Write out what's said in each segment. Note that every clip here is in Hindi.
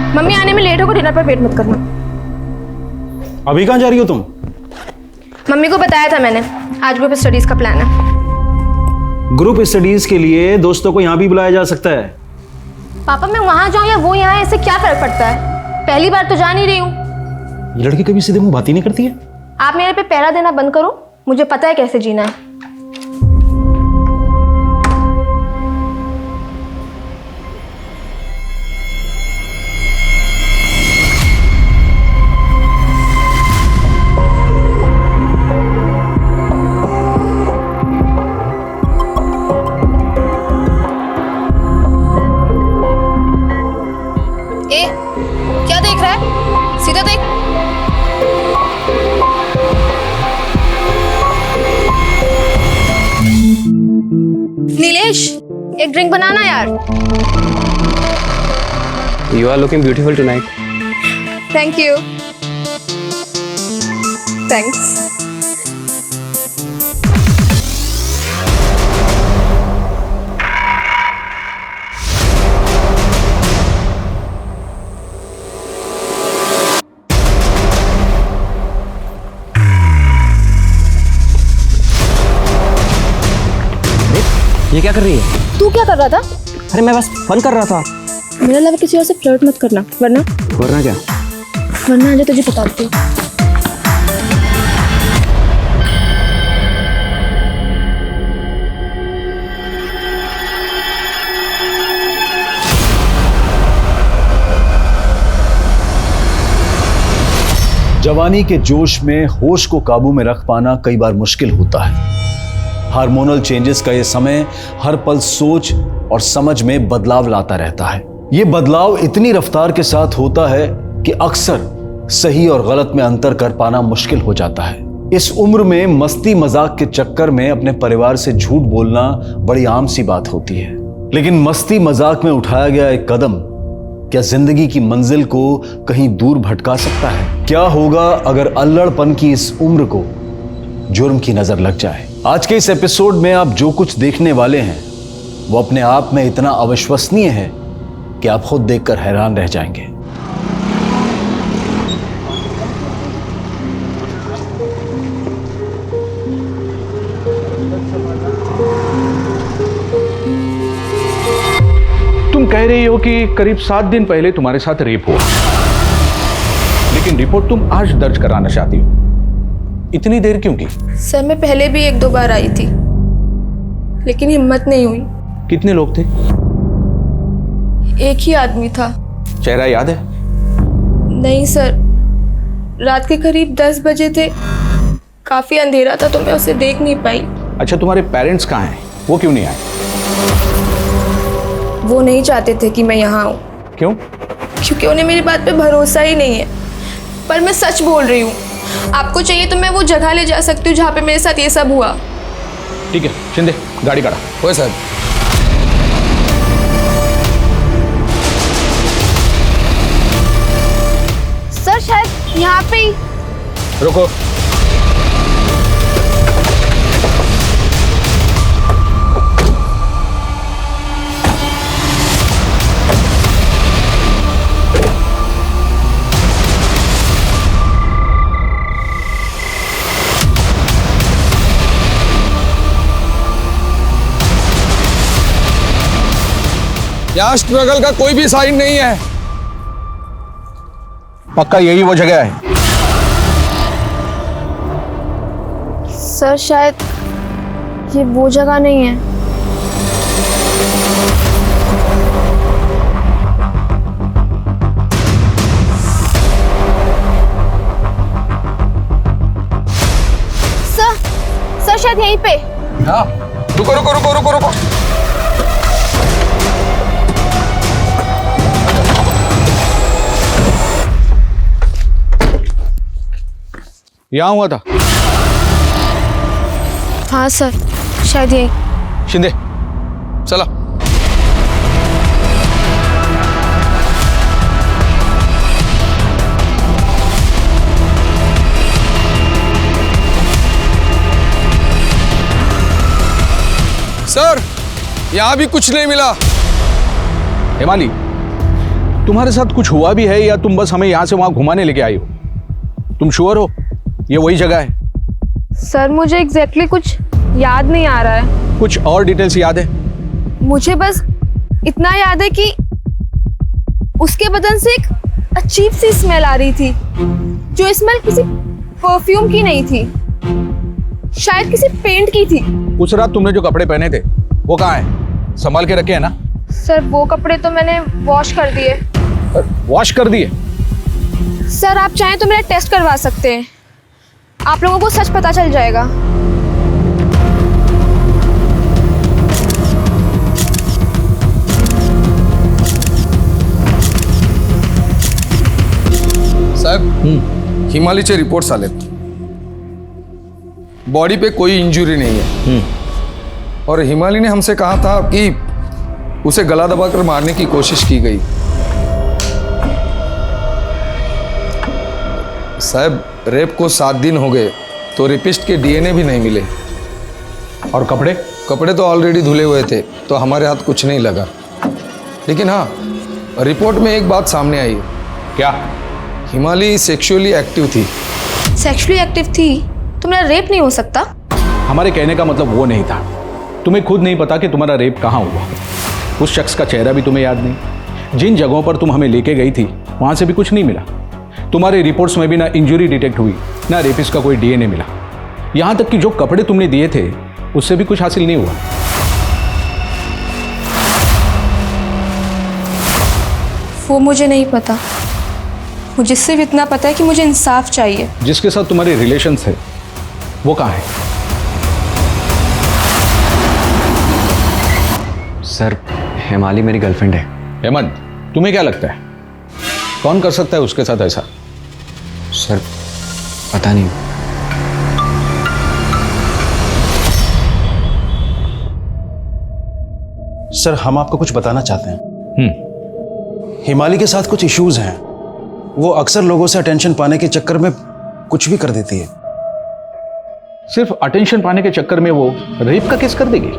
मम्मी आने में लेट होगा, डिनर पर वेट मत करना। अभी कहाँ जा रही हो तुम? मम्मी को बताया था मैंने, आज ग्रुप स्टडीज का प्लान है। ग्रुप स्टडीज के लिए दोस्तों को यहाँ भी बुलाया जा सकता है। पापा मैं वहां जाऊं या वो यहाँ, इससे क्या फर्क पड़ता है? पहली बार तो जा नहीं रही हूँ। ये लड़की कभी सीधे मुंह बात ही नहीं करती है। आप मेरे पे पहरा देना बंद करो, मुझे पता है कैसे जीना है। ए, क्या देख रहा है? सीधा देख। नीलेश, एक ड्रिंक बनाना यार। You are looking beautiful tonight. Thank you. Thanks. ये क्या कर रही है? तू क्या कर रहा था? अरे मैं बस फन कर रहा था। मेरा अलावा किसी और से फ्लर्ट मत करना, वरना क्या? वरना आज तुझे बताती हूँ। जवानी के जोश में होश को काबू में रख पाना कई बार मुश्किल होता है। हार्मोनल चेंजेस का ये समय हर पल सोच और समझ में बदलाव लाता रहता है। ये बदलाव इतनी रफ्तार के साथ होता है कि अक्सर सही और गलत में अंतर कर पाना मुश्किल हो जाता है। इस उम्र में मस्ती मजाक के चक्कर में अपने परिवार से झूठ बोलना बड़ी आम सी बात होती है। लेकिन मस्ती मजाक में उठाया गया एक कदम क्या जिंदगी की मंजिल को कहीं दूर भटका सकता है? क्या होगा अगर अल्लड़पन की इस उम्र को जुर्म की नजर लग जाए? आज के इस एपिसोड में आप जो कुछ देखने वाले हैं वो अपने आप में इतना अविश्वसनीय है कि आप खुद देखकर हैरान रह जाएंगे। तुम कह रही हो कि करीब 7 दिन पहले तुम्हारे साथ रेप हुआ, लेकिन रिपोर्ट तुम आज दर्ज कराना चाहती हो। इतनी देर क्यों की? सर मैं पहले भी 1-2 बार आई थी, लेकिन हिम्मत नहीं हुई। कितने लोग थे? एक ही आदमी था। चेहरा याद है? नहीं सर, रात के करीब 10 बजे थे, काफी अंधेरा था तो मैं उसे देख नहीं पाई। अच्छा, तुम्हारे पेरेंट्स कहाँ हैं? वो क्यों नहीं आए? वो नहीं चाहते थे कि मैं यहाँ आऊँ। क्यों? क्योंकि उन्हें मेरी बात पे भरोसा ही नहीं है। पर मैं सच बोल रही हूँ, आपको चाहिए तो मैं वो जगह ले जा सकती हूँ जहाँ पे मेरे साथ ये सब हुआ। ठीक है शिंदे, गाड़ी काढ़ा। ओए साहब, सर शायद यहाँ पे ही। रुको। यहाँ स्ट्रगल का कोई भी साइन नहीं है। पक्का यही वो जगह है? सर शायद ये वो जगह नहीं है। सर शायद यहीं पे। हाँ, रुको रुको रुको रुको रुको। यहाँ हुआ था? हाँ सर, शायद यही। शिंदे चला। सर, यहाँ भी कुछ नहीं मिला। हेमाली, तुम्हारे साथ कुछ हुआ भी है या तुम बस हमें यहाँ से वहाँ घुमाने लेके आई हो? तुम श्योर हो ये वही जगह है? सर मुझे एग्जैक्टली कुछ याद नहीं आ रहा है। कुछ और डिटेल्स याद है? मुझे बस इतना याद है कि उसके बदन से एक अजीब सी स्मेल आ रही थी, जो स्मेल किसी परफ्यूम की नहीं थी, शायद किसी पेंट की थी। उस रात तुमने जो कपड़े पहने थे वो कहाँ है? संभाल के रखे हैं ना? सर वो कपड़े तो मैंने वॉश कर दिए। वॉश कर दिए? सर आप चाहें तो मेरा टेस्ट करवा सकते हैं, आप लोगों को सच पता चल जाएगा। साहब हिमालयचे रिपोर्ट्स आलेत. बॉडी पे कोई इंजुरी नहीं है और हिमालय ने हमसे कहा था कि उसे गला दबाकर मारने की कोशिश की गई. साहब रेप को 7 दिन हो गए तो रेपिस्ट के डीएनए भी नहीं मिले. और कपड़े? कपड़े तो ऑलरेडी धुले हुए थे तो हमारे हाथ कुछ नहीं लगा. लेकिन हाँ, रिपोर्ट में एक बात सामने आई. क्या? हिमालय सेक्सुअली एक्टिव थी. सेक्सुअली एक्टिव थी तो मेरा रेप नहीं हो सकता? हमारे कहने का मतलब वो नहीं था. तुम्हें खुद नहीं पता कि तुम्हारा रेप कहाँ हुआ. उस शख्स का चेहरा भी तुम्हें याद नहीं. जिन जगहों पर तुम हमें लेके गई थी वहां से भी कुछ नहीं मिला. तुम्हारी रिपोर्ट्स में भी ना इंजरी डिटेक्ट हुई, ना रेपिस्ट का कोई डीएनए मिला. यहां तक कि जो कपड़े तुमने दिए थे उससे भी कुछ हासिल नहीं हुआ. वो मुझे नहीं पता. मुझे सिर्फ इतना पता है कि मुझे इंसाफ चाहिए. जिसके साथ तुम्हारे रिलेशन थे वो कहाँ है? सर हिमाली मेरी गर्लफ्रेंड है. हेमंत, तुम्हें क्या लगता है कौन कर सकता है उसके साथ ऐसा? सर पता नहीं. सर हम आपको कुछ बताना चाहते हैं. हिमाली के साथ कुछ इश्यूज हैं. वो अक्सर लोगों से अटेंशन पाने के चक्कर में कुछ भी कर देती है. सिर्फ अटेंशन पाने के चक्कर में वो रेप का केस कर देगी?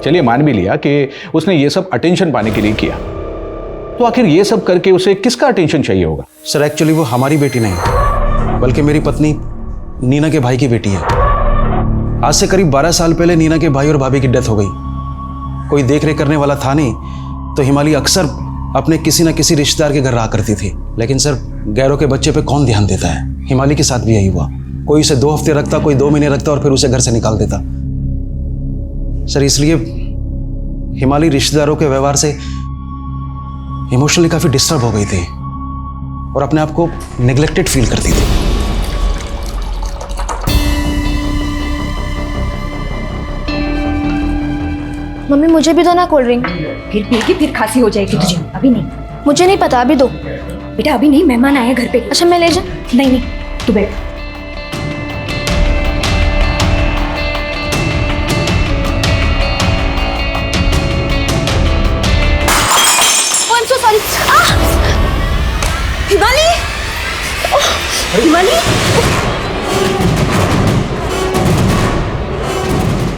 चलिए मान भी लिया कि उसने ये सब अटेंशन पाने के लिए किया, तो आखिर ये सब करके उसे किसका अटेंशन चाहिए होगा? सर एक्चुअली वो हमारी बेटी नहीं बल्कि मेरी पत्नी नीना के भाई की बेटी है. आज से करीब 12 साल पहले नीना के भाई और भाभी की डेथ हो गई. कोई देख रेख करने वाला था नहीं तो हिमाली अक्सर अपने किसी न किसी रिश्तेदार के घर रहा करती थी. लेकिन सर गैरों के बच्चे पे कौन ध्यान देता है. हिमाली के साथ भी यही हुआ. कोई उसे 2 हफ्ते रखता, कोई 2 महीने रखता और फिर उसे घर से निकाल देता. सर इसलिए हिमाली रिश्तेदारों के व्यवहार से इमोशनली काफी डिस्टर्ब हो गई थी और अपने आप को नेग्लेक्टेड फील करती थी. मम्मी मुझे भी दो ना कोल्ड ड्रिंक. फिर पिएगी फिर खांसी हो जाएगी तुझे. अभी नहीं मुझे नहीं पता, अभी दो. बेटा, अभी नहीं, मेहमान आए घर पे. अच्छा मैं ले जाऊं? नहीं नहीं, तू बैठ. I'm so sorry. हिमाली! हिमाली!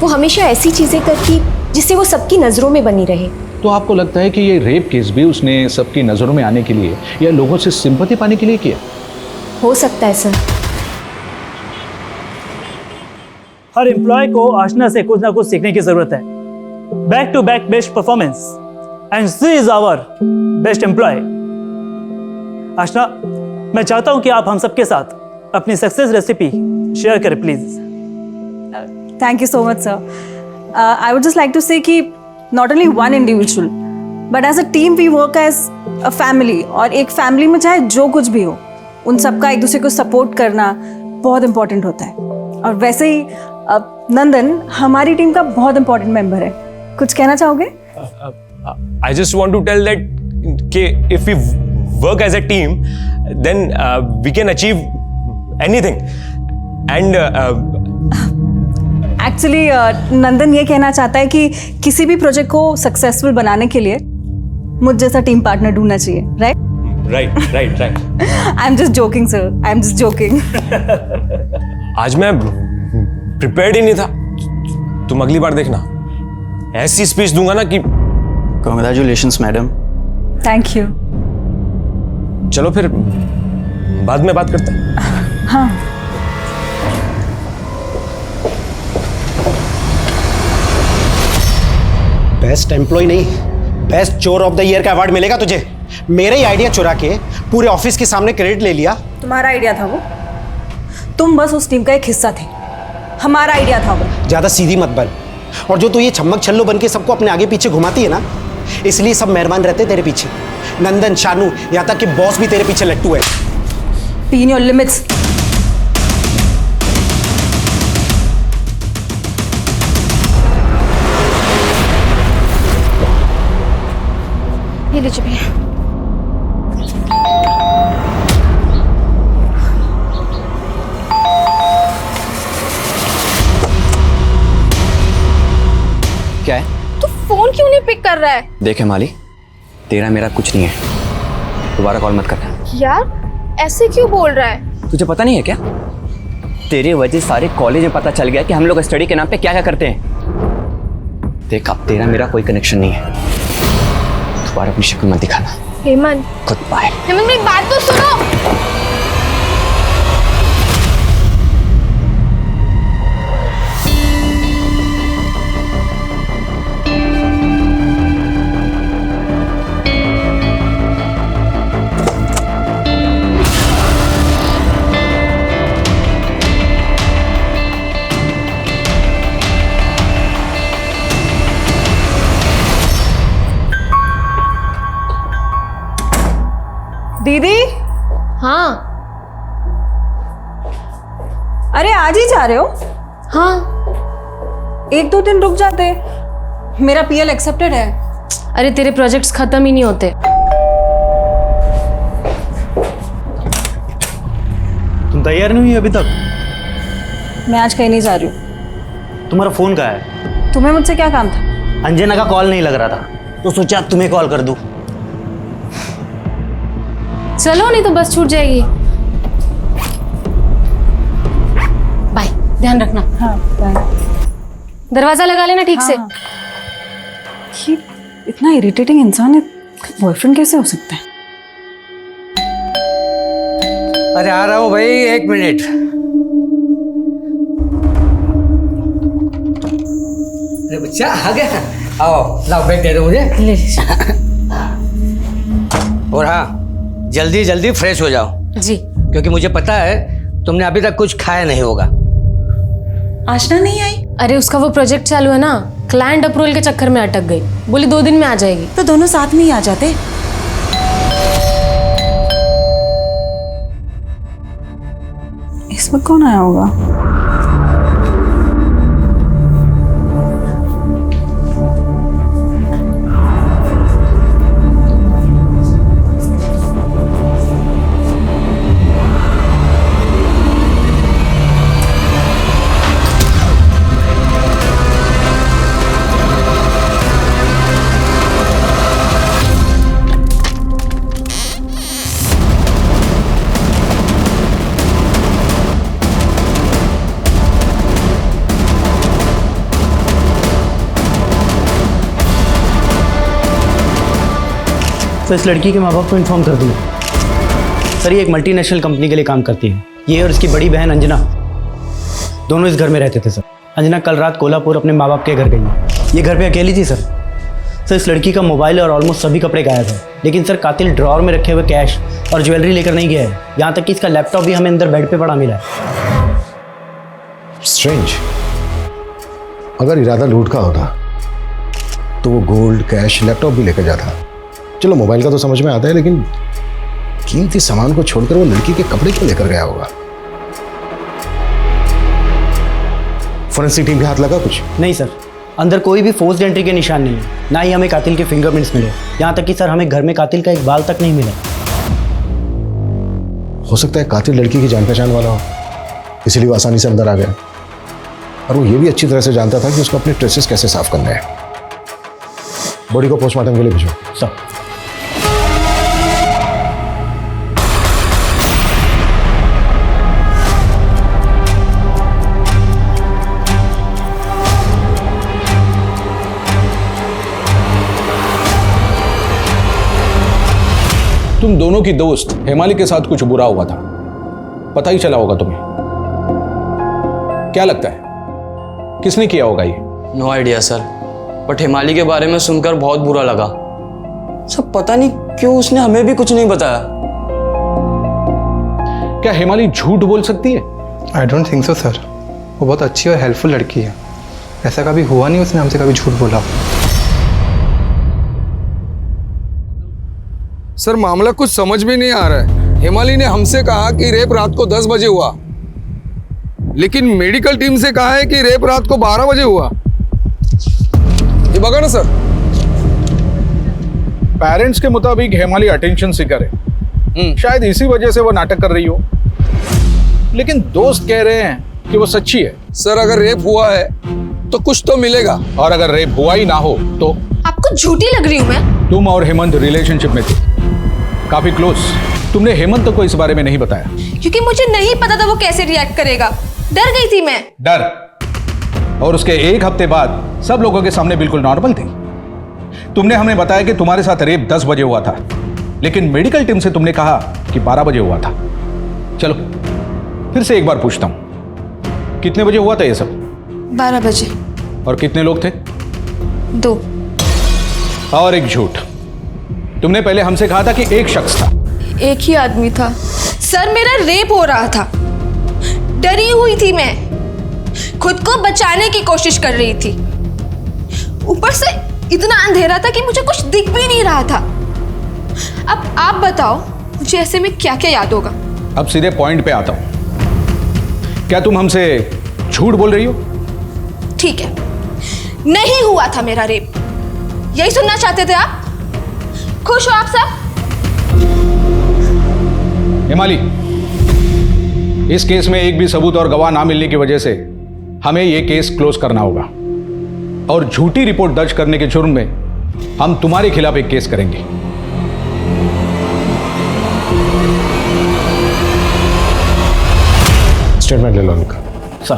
वो हमेशा ऐसी चीजें करती जिससे वो सबकी नजरों में बनी रहे. तो आपको लगता है कि ये रेप केस भी उसने सबकी नजरों में आने के लिए या लोगों से सिंपैथी पाने के लिए किया? हो सकता है सर. हर एम्प्लॉय को आशना से कुछ ना कुछ सीखने की जरूरत है. Back to back best performance and she is our best employ. Aashna, मैं चाहता हूं कि आप हम सबके साथ अपनी सक्सेस रेसिपी शेयर करें please. Thank you so much, sir. I would just like to say कि not only one individual, but as a team we work as a family. और एक family में चाहे जो कुछ भी हो, उन सबका एक दूसरे को support करना बहुत important होता है. और वैसे ही नंदन हमारी टीम का बहुत important member है. कुछ कहना चाहोगे? I just want to tell that if we work as a team, then we can achieve anything. And actually Nandan ये कहना चाहता है कि किसी भी प्रोजेक्ट को सक्सेसफुल बनाने के लिए मुझ जैसा टीम पार्टनर ढूंढना चाहिए. Right? right. I am just joking sir, I am just joking. आज मैं प्रिपेयर्ड ही नहीं था. तुम अगली बार देखना ऐसी स्पीच दूंगा ना कि Congratulations मैडम. Thank you. चलो फिर बाद में बात करते हैं। हाँ बेस्ट एम्प्लॉय नहीं, बेस्ट चोर ऑफ द ईयर का अवार्ड मिलेगा तुझे। मेरे ही आइडिया चुरा के पूरे ऑफिस के सामने क्रेडिट ले लिया। तुम्हारा आइडिया था वो, तुम बस उस टीम का एक हिस्सा थे, हमारा आइडिया था वो। ज्यादा सीधी मत बन। और जो तू ये छम्मक छल्लो बन के सबको अपने आगे पीछे घुमाती है ना, इसलिए सब मेहरबान रहते तेरे पीछे। नंदन, शानू, यहाँ तक कि बॉस भी तेरे पीछे लट्टू है। Be in your limits. ये लीजिए भैया। क्या है? तू फोन क्यों नहीं पिक कर रहा है? देख हिमाली, तेरा मेरा कुछ नहीं है, दोबारा कॉल मत करना। यार ऐसे क्यों बोल रहा है? तुझे पता नहीं है क्या? तेरे वजह सारे कॉलेज में पता चल गया कि हम लोग स्टडी के नाम पे क्या क्या करते हैं। देख, अब तेरा मेरा कोई कनेक्शन नहीं है, दोबारा अपनी शक्ल मत दिखाना। हेमंत, खुद बाय। हेमंत मेरी बात तो सुनो। दीदी। हाँ। अरे आज ही जा रहे हो? हाँ। 1-2 दिन रुक जाते, मेरा पीएल एक्सेप्टेड है। अरे तेरे प्रोजेक्ट्स खत्म ही नहीं होते। तुम तैयार नहीं हुई अभी तक? मैं आज कहीं नहीं जा रही हूँ। तुम्हारा फोन कहाँ है? तुम्हें मुझसे क्या काम था? अंजना का कॉल नहीं लग रहा था तो सोचा तुम्हें कॉल कर दूं। चलो, नहीं तो बस छूट जाएगी। बाय, ध्यान रखना। हाँ बाय। दरवाजा लगा लेना ठीक से। ये इतना इरिटेटिंग इंसान है, बॉयफ्रेंड कैसे हो सकता है? अरे आ रहा हूँ भाई, 1 मिनट। अरे बच्चा आ गया, आओ लाओ बैग दे दो मुझे। ले। और हाँ, जल्दी जल्दी फ्रेश हो जाओ जी। क्योंकि मुझे पता है तुमने अभी तक कुछ खाया नहीं होगा। आशना नहीं आई? अरे उसका वो प्रोजेक्ट चालू है ना, क्लाइंट अप्रूवल के चक्कर में अटक गई, बोली 2 दिन में आ जाएगी। तो दोनों साथ में ही आ जाते। इसमें कौन आया होगा? तो इस लड़की के माँ बाप को इन्फॉर्म कर दूँ। सर, ये एक मल्टीनेशनल कंपनी के लिए काम करती है। ये और इसकी बड़ी बहन अंजना दोनों इस घर में रहते थे सर। अंजना कल रात कोल्हापुर अपने माँ बाप के घर गई। ये घर पे अकेली थी सर। इस लड़की का मोबाइल और ऑलमोस्ट सभी कपड़े गायब है, लेकिन सर कातिल ड्रॉर में रखे हुए कैश और ज्वेलरी लेकर नहीं गया है। यहाँ तक कि इसका लैपटॉप भी हमें अंदर बेड पे पड़ा मिला है। स्ट्रेंज। अगर इरादा लूट का होता तो वो गोल्ड, कैश, लैपटॉप भी लेकर जाता। चलो मोबाइल का तो समझ में आता है, लेकिन कीमती सामान को छोड़कर वो लड़की के कपड़े क्यों लेकर गया होगा? फोरेंसिक टीम के हाथ लगा कुछ? नहीं सर, अंदर कोई भी फोर्स्ड एंट्री के निशान नहीं है, ना ही हमें कातिल के फिंगरप्रिंट्स मिले। यहाँ तक कि सर हमें घर में कातिल का एक बाल तक नहीं मिला। हो सकता है कातिल लड़की की जान पहचान वाला हो, इसीलिए वो आसानी से अंदर आ गया। और वो ये भी अच्छी तरह से जानता था कि उसको अपने ट्रेसेस कैसे साफ करने हैं। बॉडी को पोस्टमार्टम के लिए भेजो सर। तुम दोनों की दोस्त हेमाली के साथ कुछ बुरा हुआ था, पता ही चला होगा तुम्हें। क्या लगता है किसने किया होगा ये? नो आइडिया सर, बट हिमाली के बारे में सुनकर बहुत बुरा लगा। सब पता नहीं क्यों उसने हमें भी कुछ नहीं बताया। क्या हिमाली झूठ बोल सकती है? I don't think so sir, वो बहुत अच्छी और हेल्पफुल लड़की है। ऐसा कभी हुआ नहीं उसने हमसे कभी झूठ बोला। सर मामला कुछ समझ में नहीं आ रहा है। हिमाली ने हमसे कहा कि रेप रात को 10 बजे हुआ, लेकिन मेडिकल टीम से कहा है कि रेप रात को 12 बजे हुआ। ये बगा ना सर। पेरेंट्स के मुताबिक हेमाली अटेंशन सीकर है, शायद इसी वजह से वो नाटक कर रही हो, लेकिन दोस्त कह रहे हैं कि वो सच्ची है। सर अगर रेप हुआ है तो कुछ तो मिलेगा, और अगर रेप हुआ ही ना हो तो? आपको झूठी लग रही हूँ मैं? तुम और हेमंत रिलेशनशिप में थे, काफी क्लोज। तुमने हेमंत को इस बारे में नहीं बताया? क्योंकि मुझे नहीं पता था वो कैसे रिएक्ट करेगा, डर गई थी मैं। डर? और उसके एक हफ्ते बाद सब लोगों के सामने बिल्कुल नॉर्मल थी। तुमने हमें बताया कि तुम्हारे साथ रेप 10 बजे हुआ था, लेकिन मेडिकल टीम से तुमने कहा कि 12 बजे हुआ था। चलो फिर से एक बार पूछता हूं, कितने बजे हुआ था ये सब? 12 बजे। और कितने लोग थे? 2। और एक झूठ, तुमने पहले हमसे कहा था कि एक शख्स था। एक ही आदमी था सर, मेरा रेप हो रहा था, डरी हुई थी मैं, खुद को बचाने की कोशिश कर रही थी। ऊपर से इतना अंधेरा था कि मुझे कुछ दिख भी नहीं रहा था। अब आप बताओ मुझे ऐसे में क्या क्या याद होगा? अब सीधे पॉइंट पे आता हूं, क्या तुम हमसे झूठ बोल रही हो? ठीक है, नहीं हुआ था मेरा रेप, यही सुनना चाहते थे आप? खुश हो आप सब? हिमाली, इस केस में एक भी सबूत और गवाह ना मिलने की वजह से हमें यह केस क्लोज करना होगा, और झूठी रिपोर्ट दर्ज करने के जुर्म में हम तुम्हारे खिलाफ एक केस करेंगे। स्टेटमेंट ले लो उनका। सर।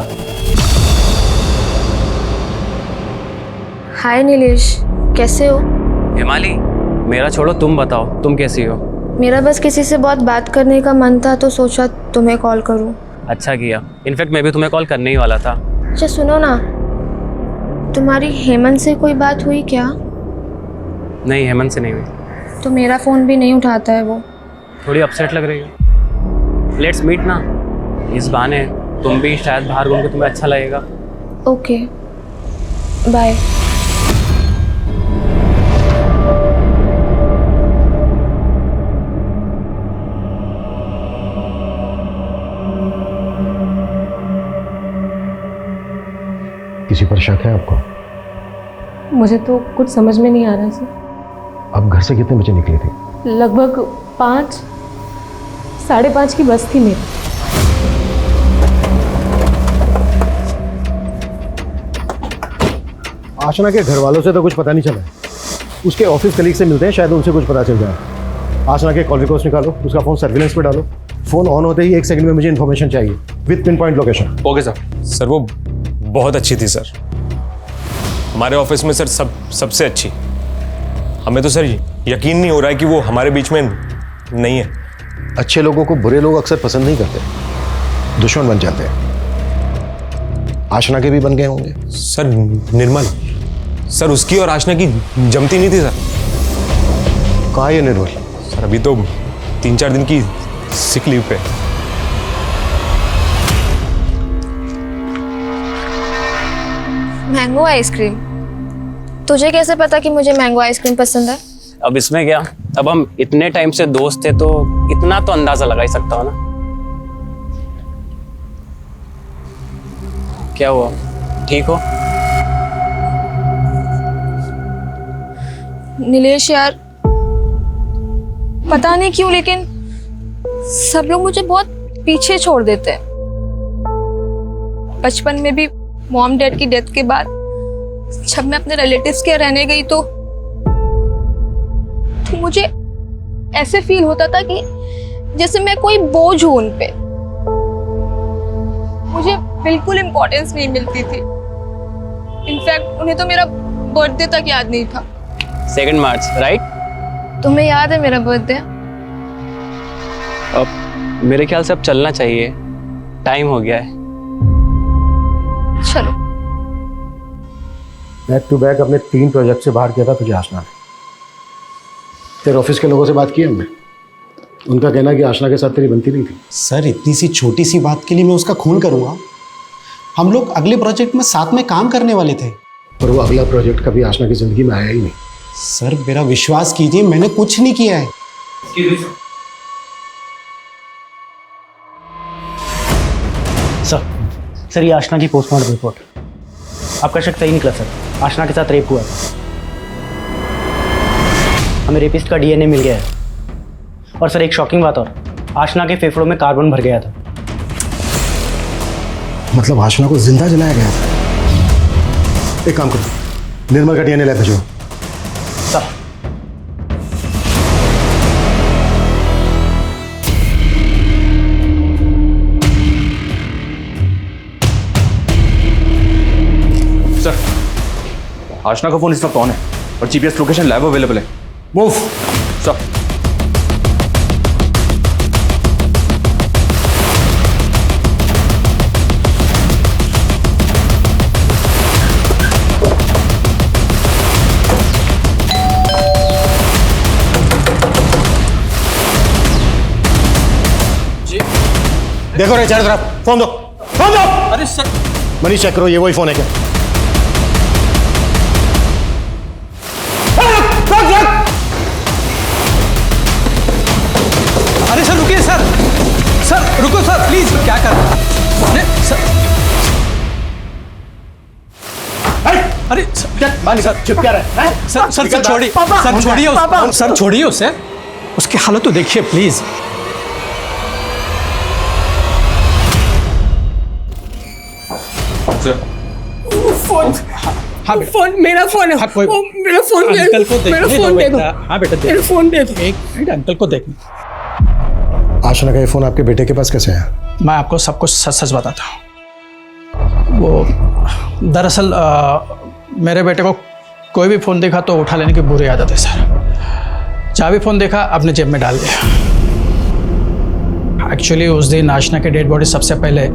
हाय नीलेश, कैसे हो? हिमाली, मेरा छोड़ो, तुम बताओ तुम कैसी हो? मेरा बस किसी से बहुत बात करने का मन था तो सोचा तुम्हें कॉल करूं। अच्छा किया, इनफैक्ट मैं भी तुम्हें कॉल करने ही वाला था। अच्छा सुनो ना, तुम्हारी हेमंत से कोई बात हुई क्या? नहीं, हेमंत से नहीं हुई। तो मेरा फ़ोन भी नहीं उठाता है वो। थोड़ी अपसेट लग रही हो। लेट्स मीट ना, इस बहाने तुम भी शायद बाहर घूम के तुम्हें अच्छा लगेगा। Okay, bye. किसी पर शक है आपको? मुझे तो कुछ समझ में नहीं आ रहा सर। आप घर से कितने बजे निकली थी? लगभग 5, 5:30 की बस थी मेरी। आशना के घर वालों से तो कुछ पता नहीं चला, उसके ऑफिस कलीग से मिलते हैं, शायद उनसे कुछ पता चल जाए। आशना के कॉल रिकॉर्ड्स निकालो, उसका फ़ोन सर्विलेंस पे डालो। फ़ोन ऑन होते ही 1 सेकंड में मुझे इन्फॉर्मेशन चाहिए with pin point location. Okay sir. Sir वो बहुत अच्छी थी सर, हमारे ऑफिस में सर सबसे अच्छी। हमें तो सर यकीन नहीं हो रहा है कि वो हमारे बीच में नहीं है। अच्छे लोगों को बुरे लोग अक्सर पसंद नहीं करते, दुश्मन बन जाते हैं। आशना के भी बन गए होंगे। सर निर्मल, सर उसकी और आशना की जमती नहीं थी सर। कहाँ है निर्मल? सर अभी तो 3-4 दिन की सिक लीव पे। Mango ice cream? तुझे कैसे पता कि मुझे मैंगो आइसक्रीम पसंद है? अब इसमें क्या, अब हम इतने टाइम से दोस्त थे तो इतना तो अंदाजा लगा ही सकता हूँ ना। क्या हुआ, ठीक हो? नीलेश यार, पता नहीं क्यों लेकिन सब लोग मुझे बहुत पीछे छोड़ देते हैं। बचपन में भी मॉम डैड की डेथ के बाद जब मैं अपने रिलेटिव्स के रहने गई तो मुझे ऐसे फील होता था कि जैसे मैं कोई बोझ हूं उन पे। मुझे बिल्कुल इम्पोर्टेंस नहीं मिलती थी। इनफैक्ट उन्हें तो मेरा बर्थडे तक याद नहीं था। 2 मार्च, राइट? तुम्हें याद है मेरा बर्थडे? अब मेरे ख्याल से अब चलना चाहिए, टाइम हो गया है। चलो। बैक टू बैक अपने 3 प्रोजेक्ट से बाहर किया था तुझे आशना ने। तेरे ऑफिस के लोगों से बात की हमने, उनका कहना है कि आशना के साथ तेरी बनती नहीं थी। सर इतनी सी छोटी सी बात के लिए मैं उसका खून करूंगा? हम लोग अगले प्रोजेक्ट में साथ में काम करने वाले थे। पर वो अगला प्रोजेक्ट कभी आशना की जिंदगी में आया ही नहीं। सर मेरा विश्वास कीजिए, मैंने कुछ नहीं किया है। सर ये आशना की पोस्टमार्टम रिपोर्ट। आपका शक सही निकला सर, आशना के साथ रेप हुआ था। हमें रेपिस्ट का डीएनए मिल गया है। और सर एक शॉकिंग बात और, आशना के फेफड़ों में कार्बन भर गया था। मतलब आशना को जिंदा जलाया गया था। एक काम करो, निर्मल का डीएनए लैब भेजो। सर आशना का फोन इस वक्त ऑन है और जीपीएस लोकेशन लैब अवेलेबल है। Move sir. देखो रे चारों तरफ, फोन दो, फोन दो। अरे सर, मनीष चेक करो, ये वही फोन है क्या? अरे सर रुकिए सर, सर रुको सर प्लीज। क्या कर रहे हैं? अरे सर, अरे सर चुप क्या रहा है? सर सर सर छोड़िए, सर छोड़िए सर छोड़िए उसे, उसकी हालत तो देखिए प्लीज। फोन, हाँ फोन मेरा फोन है। हाँ, कोई मेरा फोन दे, अंकल को मेरा देखने फोन दो दे दो। बेटा। हाँ बेटा दे मेरा फोन दे दो। एक मिनट, अंकल को देखने। आशना का ये फोन आपके बेटे के पास कैसे है? मैं आपको सब कुछ सच सच बताता हूँ। वो दरअसल मेरे बेटे को कोई भी फ़ोन देखा तो उठा लेने की बुरी आदत है सर। जहाँ भी फ़ोन देखा अपने जेब में डाल दिया। एक्चुअली उस दिन आशना की डेड बॉडी सबसे पहले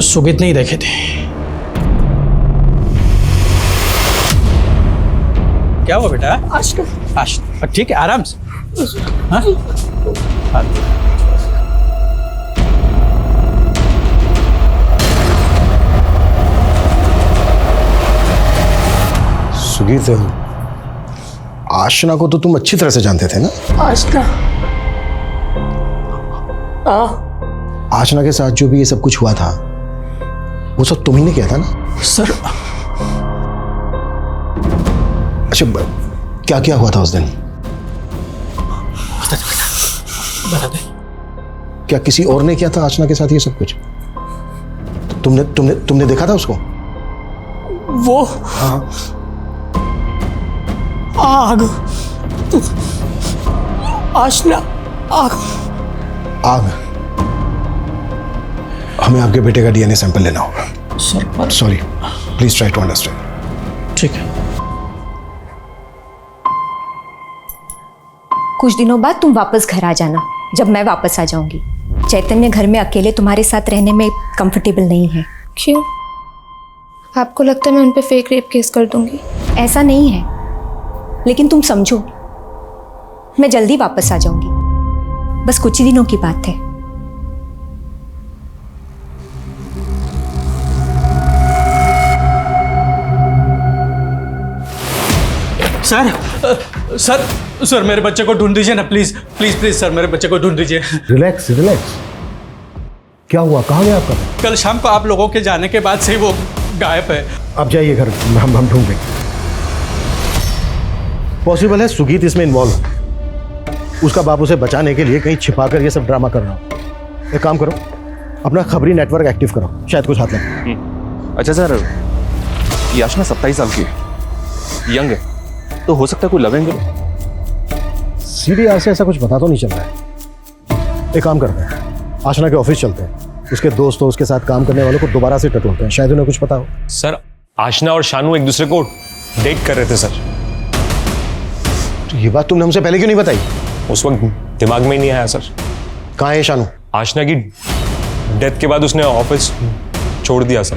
सुगीत ने ही देखी थी। क्या हुआ बेटा? आशना ठीक है, आराम से। हाँ? सुगीत, आशना को तो तुम अच्छी तरह से जानते थे ना? आशना, आशना के साथ जो भी ये सब कुछ हुआ था वो सब तुम ही ने किया था ना? सर अच्छा, क्या क्या हुआ था उस दिन? बता दे। क्या किसी और ने किया था आशना के साथ ये सब कुछ? तुमने तुमने तुमने देखा था उसको? वो हाँ। आग, आशना, आग। आग? हमें आपके बेटे का डीएनए सैंपल लेना होगा। Sir sorry, please try to understand. ठीक है। कुछ दिनों बाद तुम वापस घर आ जाना, जब मैं वापस आ जाऊंगी। चैतन्य घर में अकेले तुम्हारे साथ रहने में कंफर्टेबल नहीं है। क्यों? आपको लगता है मैं उन पे फेक रेप केस कर दूंगी? ऐसा नहीं है, लेकिन तुम समझो, मैं जल्दी वापस आ जाऊंगी। बस कुछ ही दिनों की बात है। सर सर सर मेरे बच्चे को ढूंढ दीजिए ना प्लीज प्लीज प्लीज सर, मेरे बच्चे को ढूंढ दीजिए। Relax relax. क्या हुआ, कहाँ गया आपका? कल शाम को आप लोगों के जाने के बाद से ही वो गायब है। आप जाइए घर, हम ढूंढेंगे। पॉसिबल है सुगीत इसमें इन्वॉल्व हो। उसका बाप उसे बचाने के लिए कहीं छिपाकर ये सब ड्रामा कर रहा हो। एक काम करो, अपना खबरी नेटवर्क एक्टिव करो, शायद कुछ हाथ लगे। अच्छा सर, ये आशना 27 साल की है, यंग है, तो हो सकता है कोई लव एंगल। सीधे से ऐसा कुछ पता तो नहीं चल रहा है। एक काम करते हैं, आशना के ऑफिस चलते हैं, उसके दोस्तों उसके साथ काम करने वालों को दोबारा से टटोलते हैं, शायद उन्हें कुछ पता हो। सर आशना और शानू एक दूसरे को डेट कर रहे थे सर। तो ये बात तुमने हमसे पहले क्यों नहीं बताई? उस वक्त दिमाग में ही नहीं आया सर। कहाँ है शानू? आशना की डेथ के बाद उसने ऑफिस छोड़ दिया सर।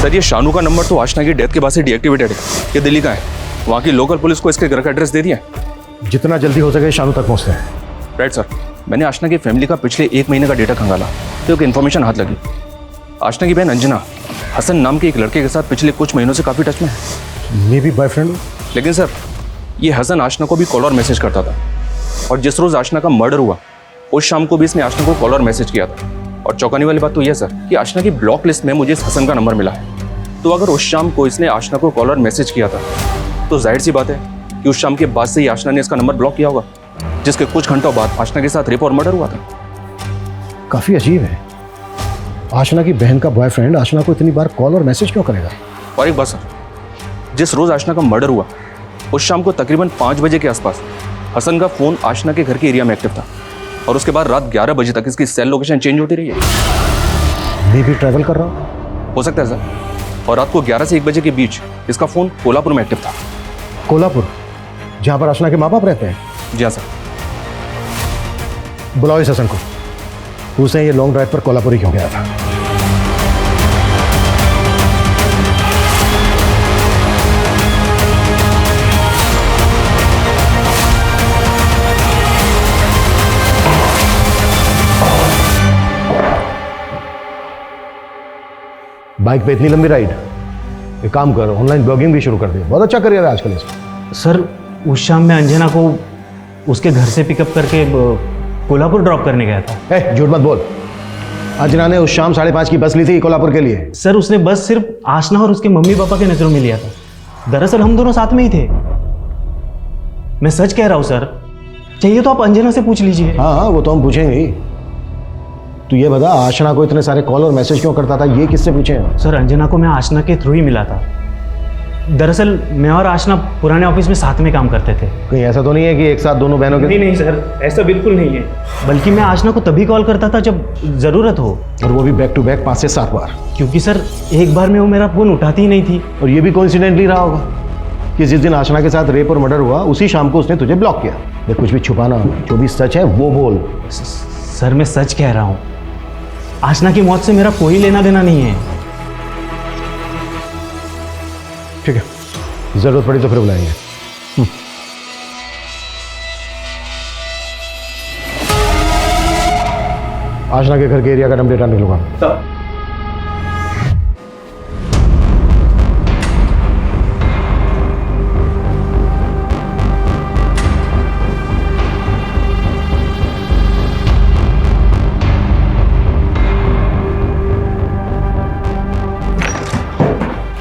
सर ये शानू का नंबर तो आशना की डेथ के बाद से डीएक्टिवेटेड है। ये दिल्ली का है। वहाँ की लोकल पुलिस को इसके घर का एड्रेस दे दिया है। जितना जल्दी हो सके शानू तक पहुँचते हैं। Right sir. मैंने आशना की फैमिली का पिछले 1 महीने का डेटा खंगाला तो एक इन्फॉर्मेशन हाथ लगी। आशना की बहन अंजना हसन नाम के एक लड़के के साथ पिछले कुछ महीनों से काफ़ी टच में है। मे भी बॉयफ्रेंड। लेकिन सर ये हसन आशना को भी कॉल और मैसेज करता था और जिस रोज़ आशना का मर्डर हुआ उस शाम को भी इसने आशना को कॉल और मैसेज किया था। और चौंकाने वाली बात तो यह सर कि आशना की ब्लॉक लिस्ट में मुझे इस हसन का नंबर मिला है। तो अगर उस शाम को इसने आशना को कॉल और मैसेज किया था तो जाहिर सी बात है कि उस शाम के बाद से ही आशना ने इसका नंबर ब्लॉक किया होगा, जिसके कुछ घंटों बाद आशना के साथ रेप और मर्डर हुआ था। काफी अजीब है। आशना की बहन का बॉयफ्रेंड आशना को इतनी बार कॉल और मैसेज क्यों करेगा? और एक बात सर, जिस रोज आशना का मर्डर हुआ उस शाम को तकरीबन 5 बजे के आसपास हसन का फोन आशना के घर के एरिया में एक्टिव था और उसके बाद रात 11 बजे तक इसकी सेल लोकेशन चेंज होती रही है। मैं भी ट्रैवल कर रहा हूँ। हो सकता है सर। और रात को 11 से 1 बजे के बीच इसका फोन कोल्हापुर में एक्टिव था। कोल्हापुर, जहाँ पर आशना के माँ बाप रहते हैं? जी हाँ सर। बुलाओ इस हसन को, पूछे ये लॉन्ग ड्राइव पर कोल्हापुर ही क्यों गया था। बाइक पे इतनी लंबी राइड, एक काम कर ऑनलाइन ब्लॉगिंग भी शुरू कर दे, बहुत अच्छा करियर है आजकल इसमें। सर उस शाम मैं अंजना को उसके घर से पिकअप करके कोल्हापुर ड्रॉप करने गया था। झूठ मत बोल। अंजना ने उस शाम 5:30 की बस ली थी कोल्हापुर के लिए। सर उसने बस सिर्फ आशना और उसके मम्मी पापा के नजरों में लिया था। दरअसल हम दोनों साथ में ही थे। मैं सच कह रहा हूँ सर, चाहिए तो आप अंजना से पूछ लीजिए। हाँ वो तो हम पूछेंगे ही। तू ये बता आशना को इतने सारे कॉल और मैसेज क्यों करता था, ये किससे पूछे? सर अंजना को मैं आशना के थ्रू ही मिला था। दरअसल मैं और आशना पुराने ऑफिस में साथ में काम करते थे। कहीं ऐसा तो नहीं है कि एक साथ दोनों बहनों के? नहीं सर, ऐसा बिल्कुल नहीं है। बल्कि मैं आशना को तभी कॉल करता था जब ज़रूरत हो, और वो भी बैक टू बैक 5 से 7 बार। क्योंकि सर एक बार में वो मेरा फ़ोन उठाती ही नहीं थी। और ये भी कोइंसिडेंटली रहा होगा कि जिस दिन आशना के साथ रेप और मर्डर हुआ उसी शाम को उसने तुझे ब्लॉक किया। देख कुछ भी छुपाना, जो भी सच है वो बोल। सर मैं सच कह रहा हूँ, आशना की मौत से मेरा कोई लेना देना नहीं है। ठीक है, जरूरत पड़ी तो फिर बुलाएंगे। आशना के घर के एरिया का नंबर डेटा निकलवा।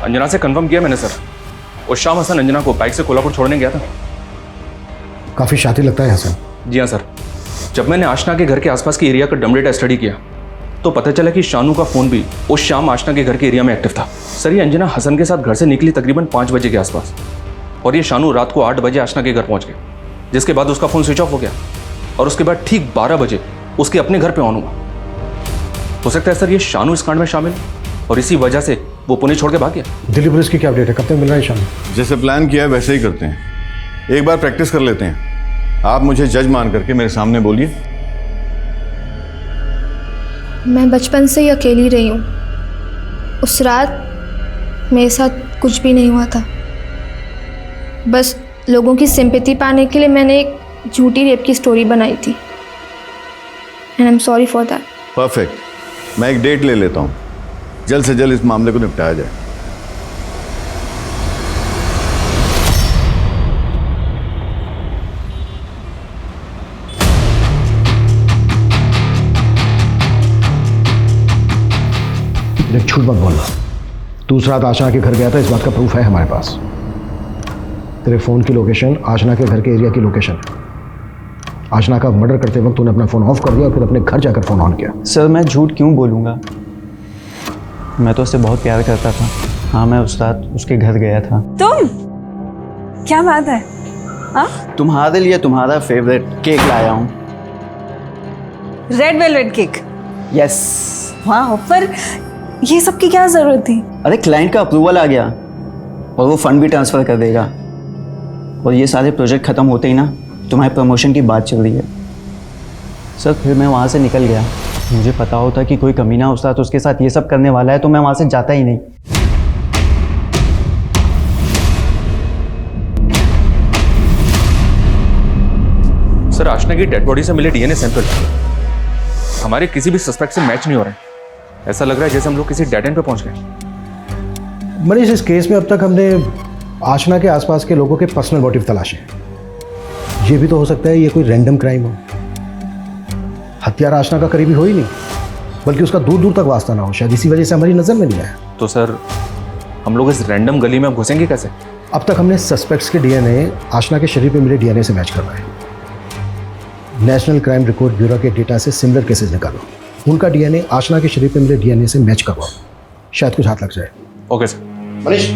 अंजना से कंफर्म किया मैंने सर। उस शाम हसन अंजना को बाइक से कोल्हापुर छोड़ने गया था। काफी शातिर लगता है हसन। जी हाँ सर। जब मैंने आशना के घर के आसपास के एरिया का डम डेटा स्टडी किया तो पता चला कि शानू का फोन भी उस शाम आशना के घर के एरिया में एक्टिव था। सर ये अंजना हसन के साथ घर से निकली तकरीबन 5 बजे के आसपास और ये शानू रात को 8 बजे आशना के घर पहुंच गया, जिसके बाद उसका फोन स्विच ऑफ हो गया और उसके बाद ठीक 12 बजे उसके अपने घर पे ऑन हुआ। हो सकता है सर ये शानू इस कांड में शामिल और इसी वजह से वो पुणे छोड़ के भाग गया। दिल्ली पुलिस की क्या अपडेट है, कब तक मिल रहा है शानू? जैसे प्लान किया है वैसे ही करते हैं। एक बार प्रैक्टिस कर लेते हैं। आप मुझे जज मान करके मेरे सामने बोलिए। मैं बचपन से ही अकेली रही हूँ। उस रात मेरे साथ कुछ भी नहीं हुआ था। बस लोगों की सिंपैथी पाने के लिए मैंने एक झूठी रेप की स्टोरी बनाई थी। And I am sorry for that. Perfect. मैं एक डेट ले लेता हूँ, जल्द से जल्द इस मामले को निपटाया जाए। झूठ मत बोलना। तू उस रात आशना के घर गया था, इस बात का प्रूफ है हमारे पास। तेरे फोन की लोकेशन आशना के घर के एरिया की लोकेशन है। आशना का मर्डर करते वक्त तूने अपना फोन ऑफ कर दिया और फिर अपने घर जाकर फोन ऑन किया। सर मैं झूठ क्यों बोलूँगा, मैं तो उससे बहुत प्यार करता था। हाँ मैं उस रात उसके घर गया था। तुम क्या बात है? हाँ तुम्हारे लिए तुम्हारा फेवरेट केक लाया हूँ। Red velvet cake? यस। वाह, पर ये सब की क्या जरूरत थी? अरे क्लाइंट का अप्रूवल आ गया और वो फंड भी ट्रांसफर कर देगा। और ये सारे प्रोजेक्ट ख़त्म होते ही ना तुम्हारे प्रमोशन की बात चल रही है। सर फिर मैं वहाँ से निकल गया। मुझे पता होता कि कोई कमीना उस्ताद उसके साथ ये सब करने वाला है तो मैं वहाँ से जाता ही नहीं। सर आशना की डेड बॉडी से मिले डीएनए सैंपल हमारे किसी भी सस्पेक्ट से मैच नहीं हो रहे हैं। ऐसा लग रहा है जैसे हम लोग किसी डेड एंड पे पहुंच गए। मनीष, इस केस में अब तक हमने आशना के आसपास के लोगों के पर्सनल मोटिव तलाशे। ये भी तो हो सकता है ये कोई रैंडम क्राइम हो। हत्यारा आशना का करीबी हो ही नहीं, बल्कि उसका दूर दूर तक वास्ता ना हो, शायद इसी वजह से हमारी नजर में नहीं आया। तो सर हम लोग इस रैंडम गली में घुसेंगे कैसे? अब तक हमने सस्पेक्ट्स के डीएनए आशना के शरीर पे मिले डीएनए से मैच करवाए। नेशनल क्राइम रिकॉर्ड ब्यूरो के डेटा से सिमिलर केसेस निकालो, उनका डीएनए आशना के शरीर पे मिले डीएनए से मैच करवाओ, शायद कुछ हाथ लग जाए। Okay sir. मनीष,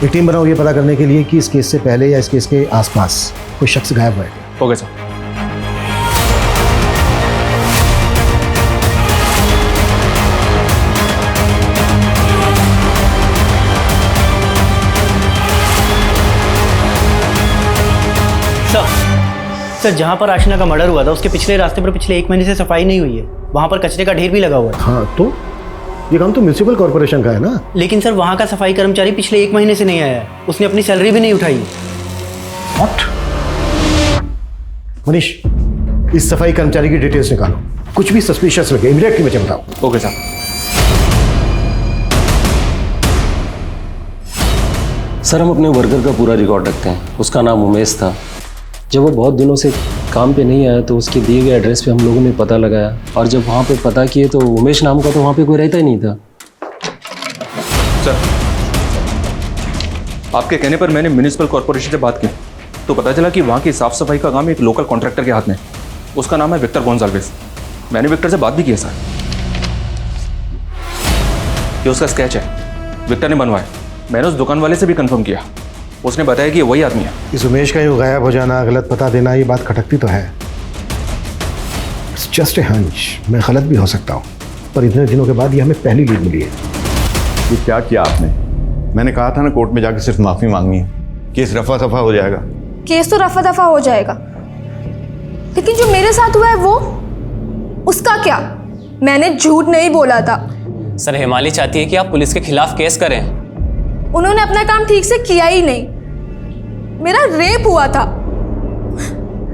एक टीम बनाओ ये पता करने के लिए कि इस केस से पहले या इस केस के आसपास कोई शख्स गायब हुआ है। Okay sir. सर जहाँ पर आशना का मर्डर हुआ था उसके पिछले रास्ते पर पिछले 1 महीने से सफाई नहीं हुई है। वहाँ पर कचरे का ढेर भी लगा हुआ है। हाँ तो ये काम तो म्यूनिसिपल कॉर्पोरेशन का है ना। लेकिन सर वहाँ का सफाई कर्मचारी पिछले 1 महीने से नहीं आया है। उसने अपनी सैलरी भी नहीं उठाई। What? मनीष, इस सफाई कर्मचारी की डिटेल्स निकालो, कुछ भी सस्पिशियस लगे इमीडिएटली मुझे बताओ। Okay sir. सर हम अपने वर्कर का पूरा रिकॉर्ड रखते हैं। उसका नाम उमेश था। जब वो बहुत दिनों से काम पे नहीं आया तो उसके दिए गए एड्रेस पे हम लोगों ने पता लगाया, और जब वहाँ पे पता किए तो उमेश नाम का तो वहाँ पे कोई रहता ही नहीं था। सर आपके कहने पर मैंने म्युनिसिपल कॉर्पोरेशन से बात की तो पता चला कि वहाँ की साफ सफाई का काम एक लोकल कॉन्ट्रैक्टर के हाथ में। उसका नाम है विक्टर गोंजाल्वेस। मैंने विक्टर से बात भी की है सर। ये उसका स्केच है, विक्टर ने बनवाया। मैंने उस दुकान वाले से भी कंफर्म किया, उसने बताया कि ये वही आदमी है। इस उमेश का यूँ गायब हो जाना, गलत पता देना, ये बात खटकती तो है। जस्ट ए हंच, मैं गलत भी हो सकता हूँ, पर इतने दिनों के बाद ये हमें पहली लीड मिली है। ये क्या किया आपने? मैंने कहा था ना कोर्ट में जाकर सिर्फ माफी मांगनी है, केस रफा दफा हो जाएगा। केस तो रफा दफा हो जाएगा, लेकिन जो मेरे साथ हुआ है वो, उसका क्या? मैंने झूठ नहीं बोला था। सर हिमाली चाहती है कि आप पुलिस के खिलाफ केस करें। उन्होंने अपना काम ठीक से किया ही नहीं। मेरा रेप हुआ था,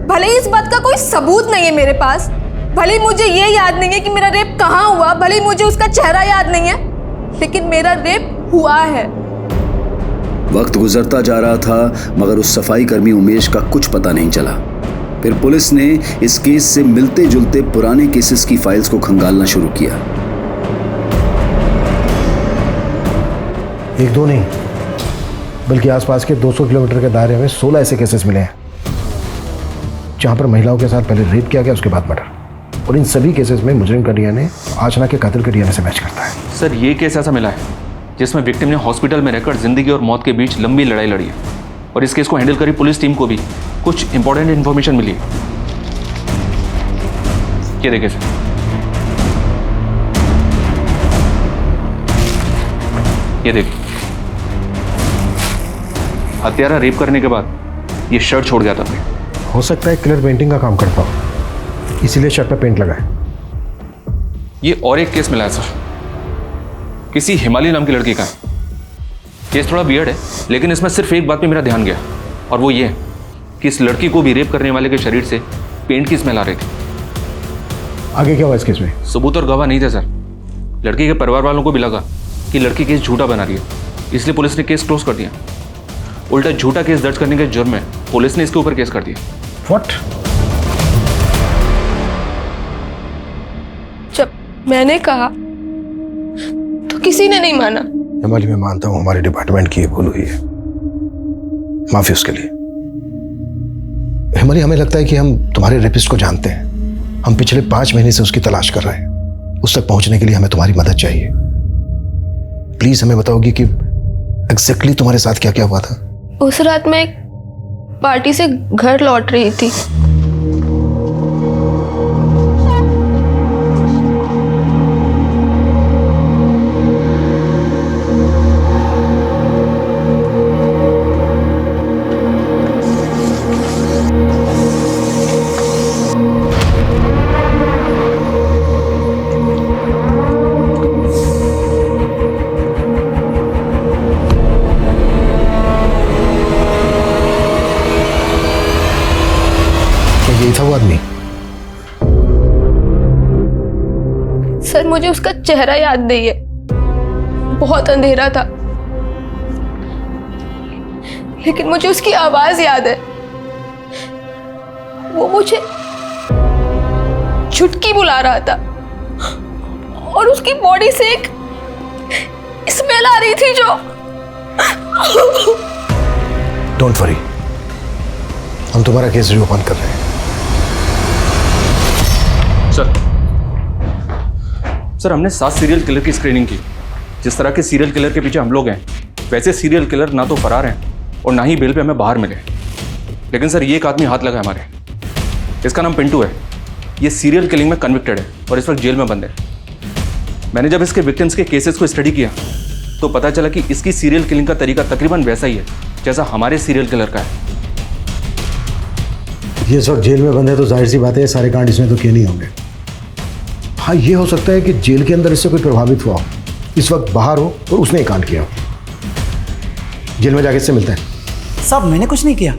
भले ही इस बात का कोई सबूत नहीं है मेरे पास, भले ही मुझे ये याद नहीं है कि मेरा रेप कहाँ हुआ, भले ही मुझे उसका चेहरा याद नहीं है, लेकिन मेरा रेप हुआ है। वक्त गुजरता जा रहा था मगर उस सफाई कर्मी उमेश का कुछ पता नहीं चला। फिर पुलिस ने इस केस से मिलते जुलते पुराने केसेस की फाइल्स को खंगालना शुरू किया। एक दो नहीं, बल्कि आसपास के 200 किलोमीटर के दायरे में 16 ऐसे केसेस मिले हैं जहां पर महिलाओं के साथ पहले रेप किया गया, उसके बाद मर्डर। और इन सभी केसेस में मुजरिम का डीएनए आशना के कातिल के डीएनए से मैच करता है। सर ये केस ऐसा मिला है जिसमें विक्टिम ने हॉस्पिटल में रहकर जिंदगी और मौत के बीच लंबी लड़ाई लड़ी है, और इस केस को हैंडल करी पुलिस टीम को भी कुछ इंपॉर्टेंट इंफॉर्मेशन मिली है। ये देखिए सर, ये देखिए, हत्यारा रेप करने के बाद ये शर्ट छोड़ गया था। हो सकता है कलर पेंटिंग का काम करता हो, इसीलिए शर्ट पर पेंट लगा है। ये और एक केस मिला है सर, किसी हिमाली नाम की लड़की का है। केस थोड़ा वियर्ड है, लेकिन इसमें सिर्फ एक बात पे मेरा ध्यान गया, और वो ये कि इस लड़की को भी रेप करने वाले के शरीर से पेंट की स्मेल आ रही थी। आगे क्या हुआ इस केस में? सबूत और गवाह नहीं थे सर। लड़की के परिवार वालों को भी लगा कि लड़की केस झूठा बना रही है, इसलिए पुलिस ने केस क्लोज कर दिया। उल्टा झूठा केस दर्ज करने के जुर्म में पुलिस ने इसके ऊपर केस कर दिया। व्हाट? जब मैंने कहा तो किसी ने नहीं माना। हिमाली, मैं मानता हूं हमारे डिपार्टमेंट की ये भूल हुई है, माफी उसके लिए। हिमाली, हमें लगता है कि हम तुम्हारे रेपिस्ट को जानते हैं। हम पिछले 5 महीने से उसकी तलाश कर रहे हैं। उस तक पहुंचने के लिए हमें तुम्हारी मदद चाहिए। प्लीज हमें बताओगी कि एग्जैक्टली तुम्हारे साथ क्या क्या हुआ था? उस रात मैं एक पार्टी से घर लौट रही थी। आदमी? सर मुझे उसका चेहरा याद नहीं है, बहुत अंधेरा था, लेकिन मुझे उसकी आवाज याद है। वो मुझे चुटकी बुला रहा था और उसकी बॉडी से एक स्मेल आ रही थी जो। डोंट वरी, हम तुम्हारा केस रिओपन कर रहे हैं। सर हमने 7 सीरियल किलर की स्क्रीनिंग की। जिस तरह के सीरियल किलर के पीछे हम लोग हैं, वैसे सीरियल किलर ना तो फरार हैं और ना ही बेल पे हमें बाहर मिले। लेकिन सर ये एक आदमी हाथ लगा है हमारे, इसका नाम पिंटू है। ये सीरियल किलिंग में कन्विक्टेड है और इस वक्त जेल में बंद है। मैंने जब इसके विक्टिम्स के केसेस को स्टडी किया तो पता चला कि इसकी सीरियल किलिंग का तरीका तकरीबन वैसा ही है जैसा हमारे सीरियल किलर का है। ये इस वक्त जेल में बंद है तो जाहिर सी बात है ये सारे कांड इसमें तो किए नहीं होंगे। हाँ, ये हो सकता है कि जेल के अंदर इससे कोई प्रभावित हुआ हो, इस वक्त बाहर हो और उसने ही कांड किया हो। जेल में जाके इससे मिलते हैं। साहब मैंने कुछ नहीं किया,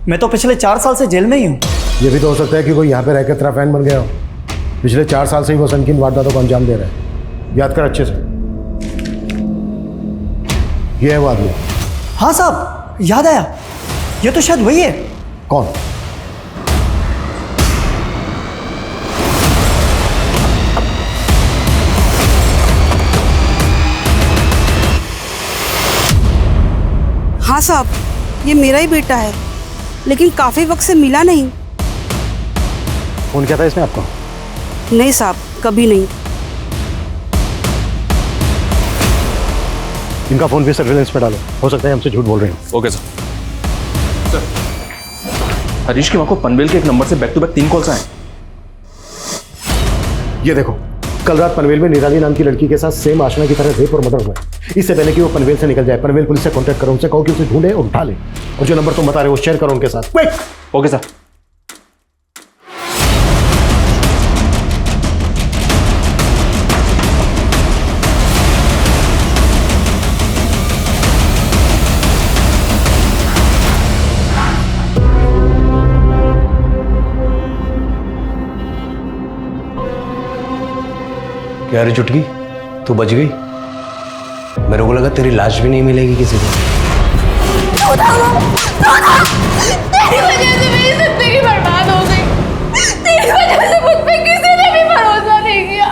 मैं तो पिछले 4 साल से जेल में ही हूँ। ये भी तो हो सकता है कि कोई यहाँ पे रहकर तेरा फैन बन गया हो। पिछले 4 साल से ही वो संकीर्ण वारदातों को अंजाम दे रहा है। याद कर अच्छे से। ये है वो आदमी। हाँ साहब याद आया, ये तो शायद वही है। कौन? हाँ साहब, ये मेरा ही बेटा है, लेकिन काफी वक्त से मिला नहीं। फोन किया था इसने आपको? नहीं साहब, कभी नहीं। इनका फोन भी सर्विलेंस पे डालो, हो सकता है हमसे झूठ बोल रहे हो। Okay sir. हरीश की मां को पनवेल के एक नंबर से बैक टू बैक 3 कॉल्स आए। ये देखो, कल रात पनवेल में निराली नाम की लड़की के साथ सेम आशना की तरह रेप और मर्डर हुआ है। इससे पहले कि वो पनवेल से निकल जाए, पनवेल पुलिस से कांटेक्ट करो, उनसे कहो कि उसे ढूंढे और उठा ले, और जो नंबर तुम बता रहे हो शेयर करो उनके साथ। क्विक। Okay sir. क्या रे चुटकी, तू बच गई? मेरे को लगा तेरी लाश भी नहीं मिलेगी किसी को। तेरी वजह से मेरी जिंदगी बर्बाद हो गई। तेरी वजह से मुझ पे किसी ने भी भरोसा नहीं किया।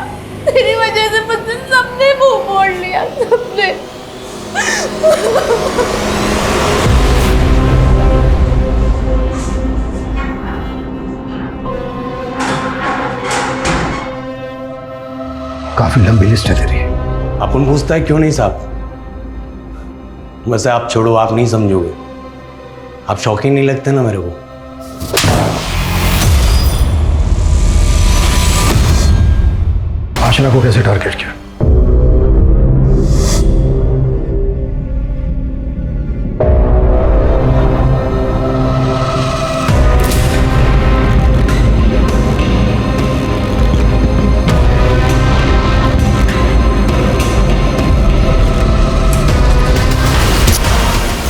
तेरी वजह से मुझसे सबने मुंह मोड़ लिया, सबने। काफी लंबी लिस्ट है तेरी। अपन पूछता है क्यों नहीं साहब? वैसे आप छोड़ो, आप नहीं समझोगे। आप शौकीन नहीं लगते ना मेरे को। आशना को कैसे टारगेट किया?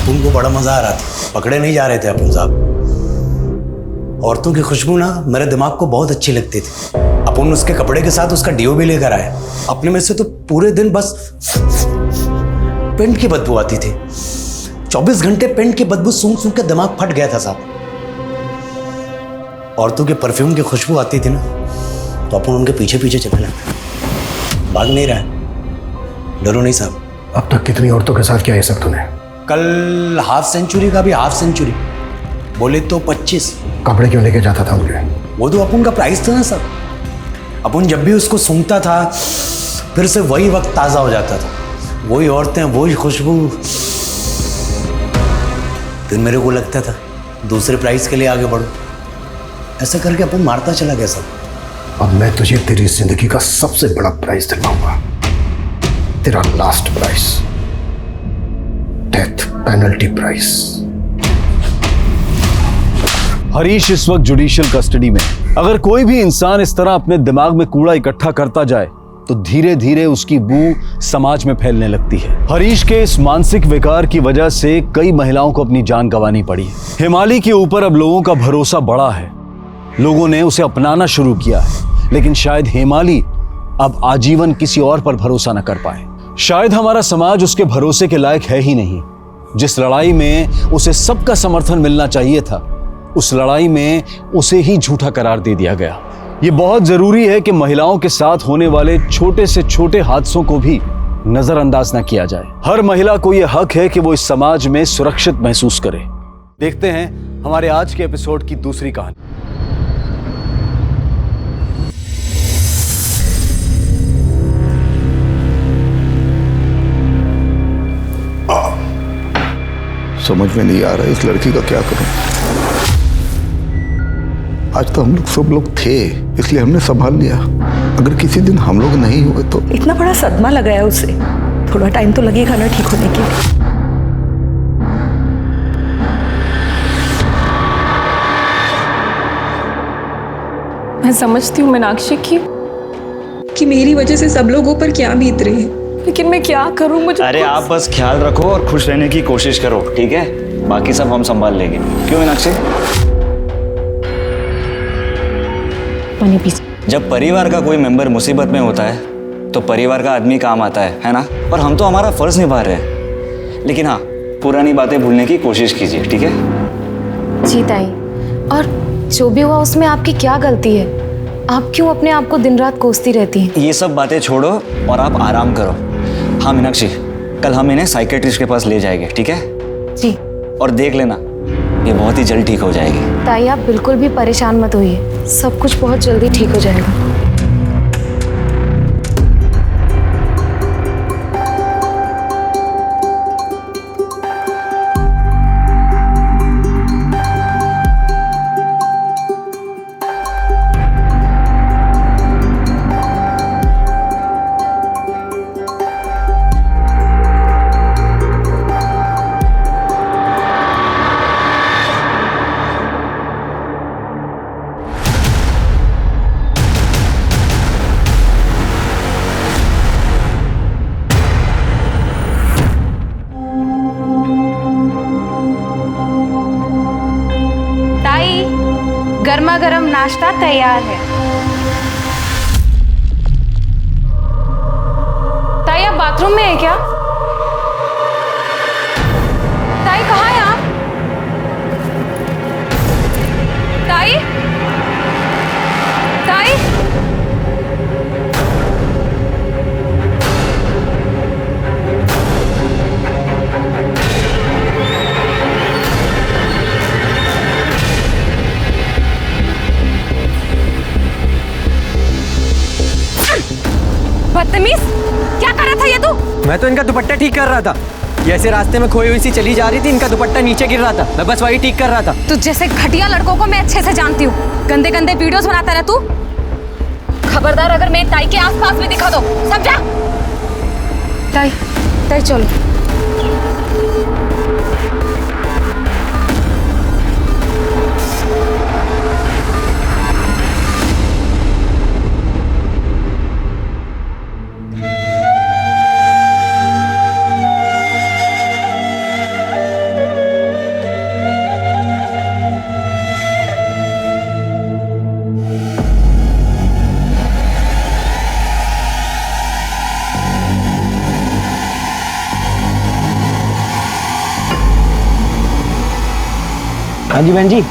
उनको बड़ा मजा आ रहा था, पकड़े नहीं जा रहे थे अपन साहब। औरतों की खुशबू ना मेरे दिमाग को बहुत अच्छी लगती थी। अपन उसके कपड़े के साथ उसका डीओ भी लेकर आए। अपने में से तो पूरे दिन बस पेंट की बदबू आती थी। 24 घंटे पेंट की बदबू सूंघ सूंघ के दिमाग फट गया था साहब। औरतों के परफ्यूम की खुशबू आती थी ना, तो अपन उनके पीछे पीछे चलने लगते। भाग नहीं रहा है, डरो नहीं साहब। अब तक कितनी औरतों के साथ किया ये सब तूने? कल हाफ सेंचुरी का भी हाफ सेंचुरी, बोले तो 25। कपड़े क्यों लेके जाता था मुझे? वो तो अपन का प्राइस था ना सर। अपन जब भी उसको सूंघता था फिर से वही वक्त ताज़ा हो जाता था, वही औरतें, वही खुशबू। फिर मेरे को लगता था दूसरे प्राइस के लिए आगे बढ़ो। ऐसा करके अपन मारता चला गया सर। अब मैं तुझे तेरी जिंदगी का सबसे बड़ा प्राइस दिलवाऊंगा, तेरा last price, death penalty price. Harish इस वक्त जुडिशियल कस्टडी में। अगर कोई भी इंसान इस तरह अपने दिमाग में कूड़ा इकट्ठा करता जाए तो धीरे धीरे उसकी बू समाज में फैलने लगती है। हरीश के इस मानसिक विकार की वजह से कई महिलाओं को अपनी जान गंवानी पड़ी है। हिमाली के ऊपर अब लोगों का भरोसा बढ़ा है, लोगों ने उसे अपनाना शुरू किया है, लेकिन शायद हेमाली अब आजीवन किसी और पर भरोसा न कर पाए। शायद हमारा समाज उसके भरोसे के लायक है ही नहीं। जिस लड़ाई में उसे सबका समर्थन मिलना चाहिए था, उस लड़ाई में उसे ही झूठा करार दे दिया गया। ये बहुत जरूरी है कि महिलाओं के साथ होने वाले छोटे से छोटे हादसों को भी नजरअंदाज न किया जाए। हर महिला को यह हक है कि वो इस समाज में सुरक्षित महसूस करे। देखते हैं हमारे आज के एपिसोड की दूसरी कहानी। समझ में नहीं आ रहा इस लड़की का क्या करूं। आज तो हम लोग सब लोग थे, इसलिए हमने संभाल लिया। अगर किसी दिन हम लोग नहीं हुए तो। इतना बड़ा सदमा लगा है उसे, थोड़ा टाइम तो लगेगा ना ठीक होने के लिए। मैं समझती हूँ मीनाक्षी कि मेरी वजह से सब लोगों पर क्या बीत रही है, लेकिन मैं क्या करूँ? मुझे अरे आप बस ख्याल रखो और खुश रहने की कोशिश करो, ठीक है? बाकी सब हम संभाल लेंगे। क्यों मीनाक्षी? जब परिवार का कोई मेंबर मुसीबत में होता है तो परिवार का आदमी काम आता है ना? और हम तो हमारा फर्ज निभा रहे हैं। लेकिन हाँ, पुरानी बातें भूलने की कोशिश कीजिए, ठीक है? जी ताई, और जो भी हुआ उसमें आपकी क्या गलती है? आप क्यों अपने आप को दिन रात कोसती रहती हैं? ये सब बातें छोड़ो और आप आराम करो। हाँ मीनाक्षी, कल हम इन्हें साइकेट्रिस्ट के पास ले जाएंगे, ठीक है? जी। और देख लेना, ये बहुत ही जल्द ठीक हो जाएगी। ताई आप बिल्कुल भी परेशान मत होइए, सब कुछ बहुत जल्दी ठीक हो जाएगा। गर्मा गर्म नाश्ता तैयार है। ताई आप बाथरूम में है क्या? ताई कहाँ है आप? ताई ताई बदतमीज, क्या कर रहा था ये तू? मैं तो इनका दुपट्टा ठीक कर रहा था। ये ऐसे रास्ते में खोई हुई सी चली जा रही थी, इनका दुपट्टा नीचे गिर रहा था, मैं बस वही ठीक कर रहा था। तू जैसे घटिया लड़कों को मैं अच्छे से जानती हूँ। गंदे गंदे वीडियोस बनाता रहा तू। खबरदार अगर मेरी ताई के आसपास भी दिखा दो, समझा? ताई ताई चलो। हाँ जी बहन जी,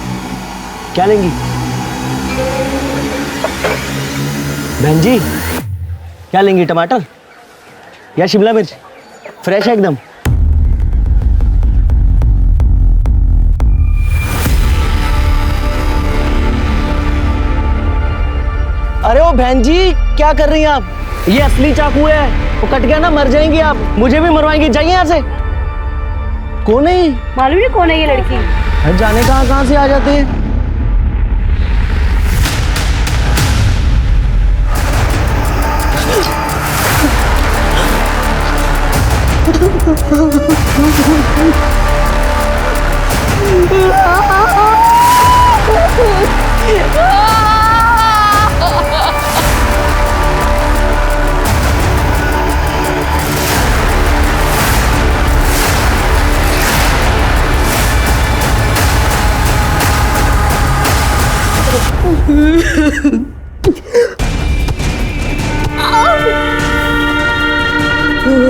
क्या लेंगी? बहन जी क्या लेंगी, टमाटर या शिमला मिर्च? फ्रेश है एकदम। अरे ओ बहन जी, क्या कर रही हैं आप? ये असली चाकू है, वो कट गया ना मर जाएंगी आप, मुझे भी मरवाएंगी। जाइए यहाँ से। कौन है? मालूम नहीं कौन है ये लड़की। जाने कहाँ से आ जाते हैं। चलो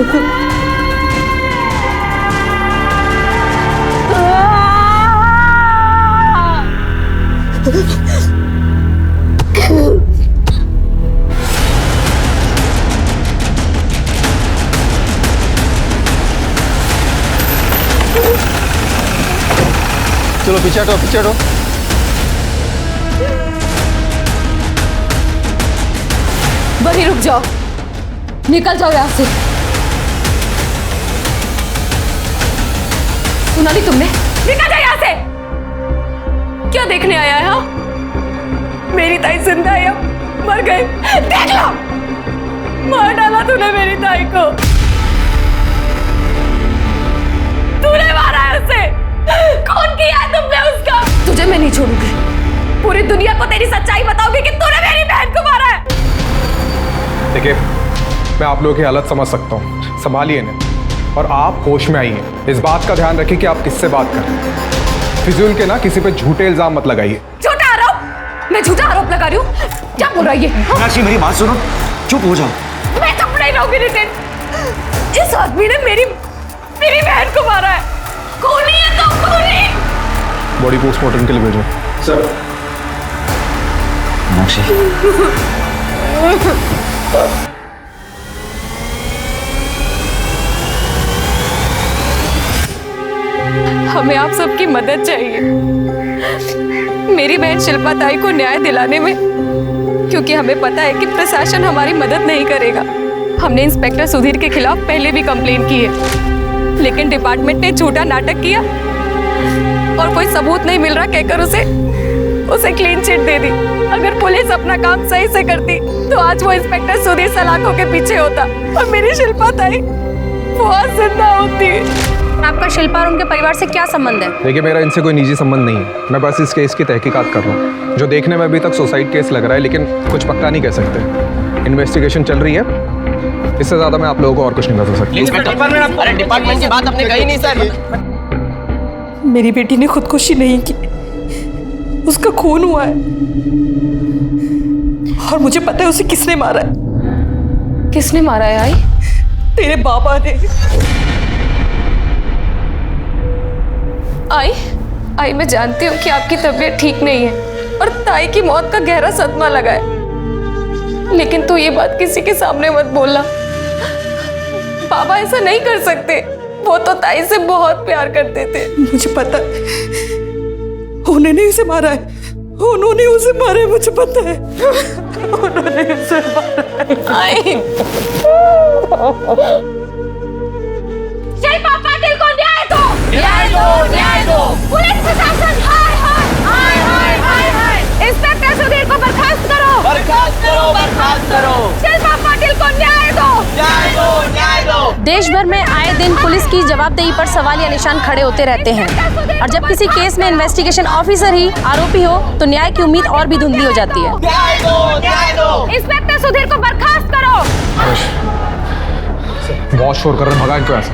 पीछे हटो, पीछे हटो। वहीं रुक जाओ, निकल जाओ यहाँ से। सुना नहीं तुमने? निकल जाओ यहाँ से। क्या देखने आया है? हाँ, मेरी ताई जिंदा है या मर गए? देख लो, मार डाला तूने मेरी ताई को। तूने मारा है उसे। कौन किया है तुमने उसका? तुझे मैं नहीं छोड़ूंगी। पूरी दुनिया को तेरी सच्चाई बताओगी कि तूने मेरी बहन को मारा है। देखिए, मैं आप लोगों की हालत समझ सकता हूँ, संभालिए इन्हें और आप होश में आइए। इस बात का ध्यान रखिए कि आप किससे बात कर रहे हैं। फिजूल के ना किसी पे झूठे इल्जाम मत लगाइए। झूठा आरोप? मैं झूठा आरोप लगा रही हूँ? क्या बोल रहा है ये? मीनाक्षी मेरी बात सुनो, चुप हो जाओ। मैं चुप नहीं रहूंगी नितिन। इस आदमी ने मेरी बहन को मारा है। खूनी है तो खूनी। बॉडी पोस्टमार्टम के लिए भेजो। सर। मीनाक्षी हमें आप सबकी मदद चाहिए मेरी बहन शिल्पा ताई को न्याय दिलाने में, क्योंकि हमें पता है कि प्रशासन हमारी मदद नहीं करेगा। हमने इंस्पेक्टर सुधीर के खिलाफ पहले भी कंप्लेन की है, लेकिन डिपार्टमेंट ने झूठा नाटक किया और कोई सबूत नहीं मिल रहा कहकर उसे क्लीन चिट दे दी। अगर पुलिस अपना काम सही से करती तो आज वो इंस्पेक्टर सुधीर सलाखों के पीछे होता और मेरी शिल्पा ताई वो आज जिंदा होती। आपका शिल्पा और उनके परिवार से क्या संबंध है? देखिए, मेरा इनसे कोई निजी संबंध नहीं है। मैं बस इस केस की तहकीकात कर रहा हूँ, जो देखने में अभी तक सुसाइड केस लग रहा है, लेकिन कुछ पक्का नहीं कह सकते। इन्वेस्टिगेशन चल रही है, इससे ज्यादा मैं आप लोगों को और कुछ नहीं बता सकता। अरे डिपार्टमेंट की बात आपने कही नहीं सर। मेरी बेटी ने खुदकुशी नहीं की, उसका खून हुआ है और मुझे पता है उसे किसने मारा है। किसने मारा है आई? तेरे बाबा ने। आई मैं जानती हूँ कि आपकी तबीयत ठीक नहीं है और ताई की मौत का गहरा सदमा लगा है, लेकिन तू ये बात किसी के सामने मत बोलना। बाबा ऐसा नहीं कर सकते, वो तो ताई से बहुत प्यार करते थे। मुझे पता, उन्होंने उसे मारा है, उन्होंने उसे मारा है, मुझे पता है। उन्होंने उसे मारा है। शिल्पा पाटिल को न्याय दो, न्याय दो, न्याय दो। पुलिस प्रशासन, हाय हाय हाय हाय हाय हाय। इंस्पेक्टर सुधीर को बर्खास्त करो, बर्खास्त करो, बर्खास्त करो। शिल्पा पाटिल को न्याय दो, न्याय दो, न्याय दो। देश भर में आए दिन पुलिस की जवाबदेही पर सवालिया निशान खड़े होते रहते हैं, और जब किसी केस में इन्वेस्टिगेशन ऑफिसर ही आरोपी हो तो न्याय की उम्मीद और भी धुंधली हो जाती है। न्याय दो, न्याय दो। इंस्पेक्टर सुधीर को बर्खास्त करो। बहुत शोर कर रहे हैं, भगाएं क्यों ऐसे?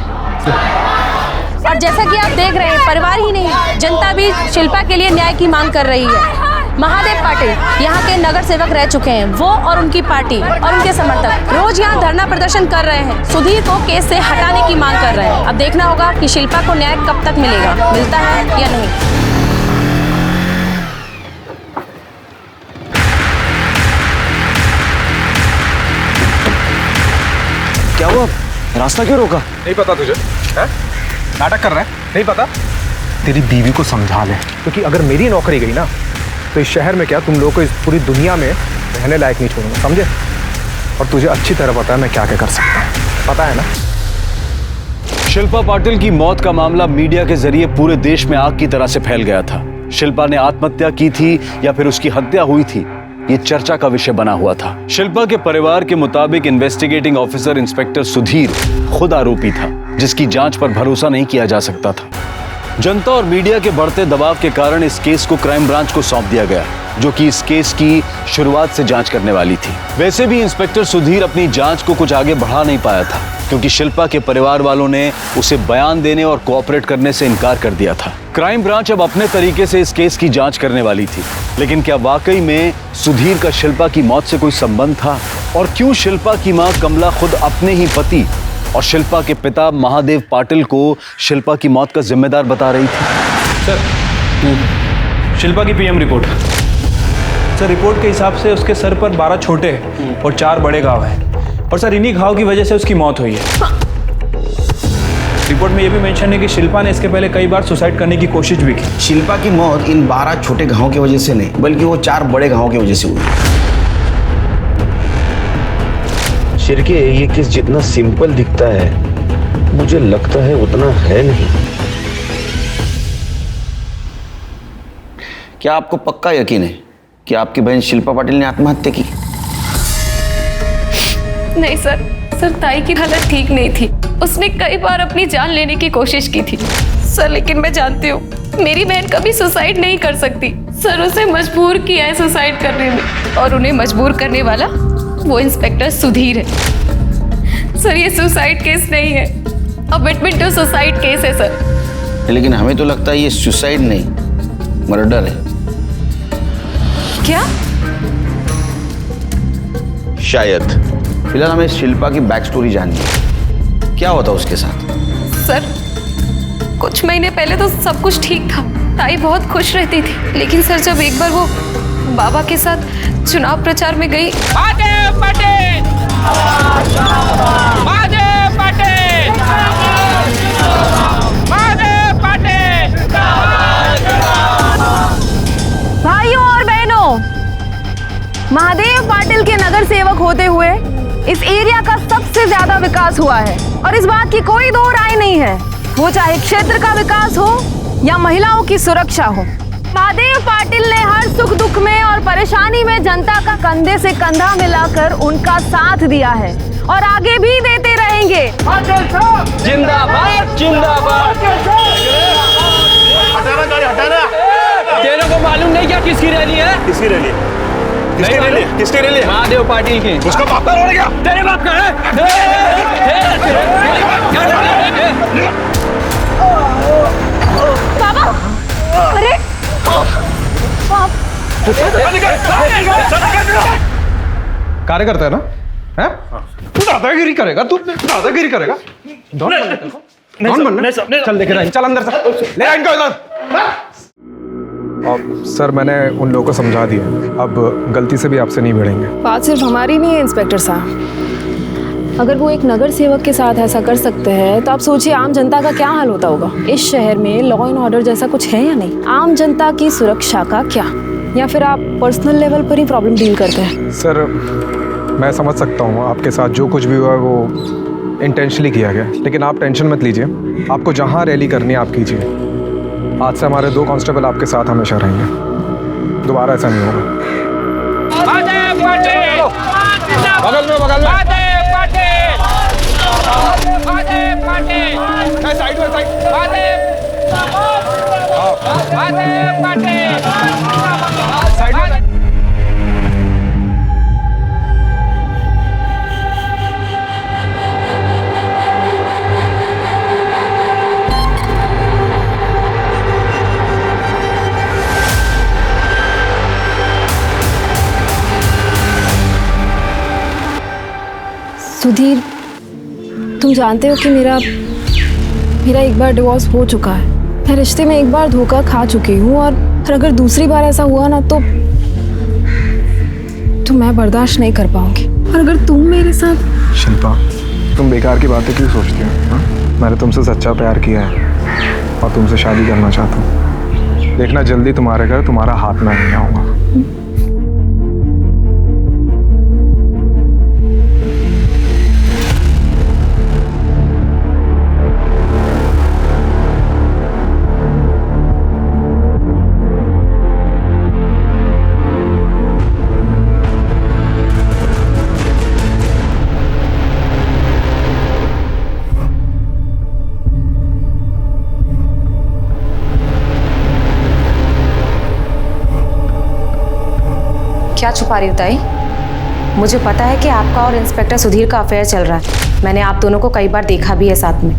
और जैसा कि आप देख रहे हैं, परिवार ही नहीं जनता भी शिल्पा के लिए न्याय की मांग कर रही है। महादेव पाटिल यहाँ के नगर सेवक रह चुके हैं। वो और उनकी पार्टी और उनके समर्थक रोज यहाँ धरना प्रदर्शन कर रहे हैं, सुधीर को केस से हटाने की मांग कर रहे हैं। अब देखना होगा कि शिल्पा को न्याय कब तक मिलेगा, मिलता है या नहीं। क्या हुआ? रास्ता क्यों रोका? नहीं पता तुझे? है? नाटक कर रहा है? नहीं पता? तेरी बीवी को समझा ले, क्योंकि अगर मेरी नौकरी गई ना तो इस शहर में क्या, तुम लोगों को इस पूरी दुनिया में रहने लायक नहीं छोड़ूंगा, समझे? और तुझे अच्छी तरह पता है मैं क्या क्या कर सकता हूँ, पता है ना? शिल्पा पाटिल की मौत का मामला मीडिया के जरिए पूरे देश में आग की तरह से फैल गया था। शिल्पा ने आत्महत्या की थी या फिर उसकी हत्या हुई थी, ये चर्चा का विषय बना हुआ था। शिल्पा के परिवार के मुताबिक इन्वेस्टिगेटिंग ऑफिसर इंस्पेक्टर सुधीर खुद आरोपी था, जिसकी जांच पर भरोसा नहीं किया जा सकता था। जनता और मीडिया के बढ़ते दबाव के कारण इस केस को क्राइम ब्रांच को सौंप दिया गया, जो कि इस केस की शुरुआत से जांच करने वाली थी। वैसे भी इंस्पेक्टर सुधीर अपनी जांच को कुछ आगे बढ़ा नहीं पाया था, क्योंकि शिल्पा के परिवार वालों ने उसे बयान देने और कोऑपरेट करने से इनकार कर दिया था। क्राइम ब्रांच अब अपने तरीके से इस केस की जांच करने वाली थी, लेकिन क्या वाकई में सुधीर का शिल्पा की मौत से कोई संबंध था? और क्यों शिल्पा की मां कमला खुद अपने ही पति और शिल्पा के पिता महादेव पाटिल को शिल्पा की मौत का जिम्मेदार बता रही थी। सर, शिल्पा की पीएम रिपोर्ट। सर, रिपोर्ट के हिसाब से उसके सर पर 12 छोटे और 4 बड़े घाव हैं और सर इन्हीं घाव की वजह से उसकी मौत हुई है। रिपोर्ट में यह भी मेंशन है कि शिल्पा ने इसके पहले कई बार सुसाइड करने की कोशिश भी की। शिल्पा की मौत इन 12 छोटे घावों की वजह से नहीं, बल्कि वो 4 बड़े घावों की वजह से हुई। शिर्के, ये केस जितना सिंपल दिखता है मुझे लगता है उतना है नहीं। क्या आपको पक्का यकीन है कि आपकी बहन शिल्पा पाटिल ने आत्महत्या की? नहीं सर, ताई की हालत ठीक नहीं थी। उसने कई बार अपनी जान लेने की कोशिश की थी सर, लेकिन मैं जानती हूँ मेरी बहन कभी सुसाइड नहीं कर सकती। सर, उसे मजबूर किया है सुसाइड करने में, और उन्हें मजबूर करने वाला वो इंस्पेक्टर सुधीर है। सर, ये सुसाइड केस नहीं है, अमिटमेंट टू सुसाइड केस है सर। लेकिन हमें तो लगता है ये सुसाइड नहीं, मर्डर है। क्या? शायद। फिलहाल हमें शिल्पा की बैक स्टोरी जाननी है। क्या होता उसके साथ? सर, कुछ महीने पहले तो सब कुछ ठीक था, ताई बहुत खुश रहती थी। लेकिन सर, जब एक बार वो बाबा के साथ चुनाव प्रचार में गई। महादेव पाटिल! महादेव पाटिल! महादेव पाटिल! भाइयों और बहनों, महादेव पाटिल के नगर सेवक होते हुए इस एरिया का सबसे ज्यादा विकास हुआ है और इस बात की कोई दो राय नहीं है, वो चाहे क्षेत्र का विकास हो या महिलाओं की सुरक्षा हो। महादेव पाटिल ने हर सुख दुख में और परेशानी में जनता का कंधे से कंधा मिलाकर उनका साथ दिया है और आगे भी देते रहेंगे। जिंदाबाद जिंदाबाद। हटाना। तेरे को मालूम नहीं क्या किसकी रैली है? किसकी रैली? किसकी रैली? महादेव पाटिल की। उसका बाप का रोड क्या? तेरे बाप का है? बाबा, अरे कार्यकर्ता है ना? है? तू दादागिरी करेगा? तू दादागिरी करेगा? कौन बनना? चल लेके रहा, चल अंदर से ले इनको इधर। सर, मैंने उन लोगों को समझा दिया, अब गलती से भी आपसे नहीं भिड़ेंगे। बात सिर्फ हमारी नहीं है इंस्पेक्टर साहब। अगर वो एक नगर सेवक के साथ ऐसा कर सकते हैं तो आप सोचिए आम जनता का क्या हाल होता होगा। इस शहर में लॉ एंड ऑर्डर जैसा कुछ है या नहीं? आम जनता की सुरक्षा का क्या? या फिर आप पर्सनल लेवल पर ही प्रॉब्लम डील करते हैं? सर, मैं समझ सकता हूँ आपके साथ जो कुछ भी हुआ है वो इंटेंशनली किया गया, लेकिन आप टेंशन मत लीजिए। आपको जहाँ रैली करनी है आप कीजिए। आज से हमारे 2 कांस्टेबल आपके साथ हमेशा रहेंगे, दोबारा ऐसा नहीं होगा। बगल में साइड में सुधीर, तुम जानते हो कि मेरा एक बार डिवोर्स हो चुका है। मैं रिश्ते में एक बार धोखा खा चुकी हूँ और अगर दूसरी बार ऐसा हुआ ना तो मैं बर्दाश्त नहीं कर पाऊंगी। और अगर तुम मेरे साथ। शिल्पा, तुम बेकार की बातें क्यों सोचती हो? मैंने तुमसे सच्चा प्यार किया है और तुमसे शादी करना चाहता हूँ। देखना जल्दी तुम्हारे घर तुम्हारा हाथ में नहीं आऊँगा। क्या छुपा रही हो ताई? मुझे पता है कि आपका और इंस्पेक्टर सुधीर का अफेयर चल रहा है। मैंने आप दोनों को कई बार देखा भी है साथ में।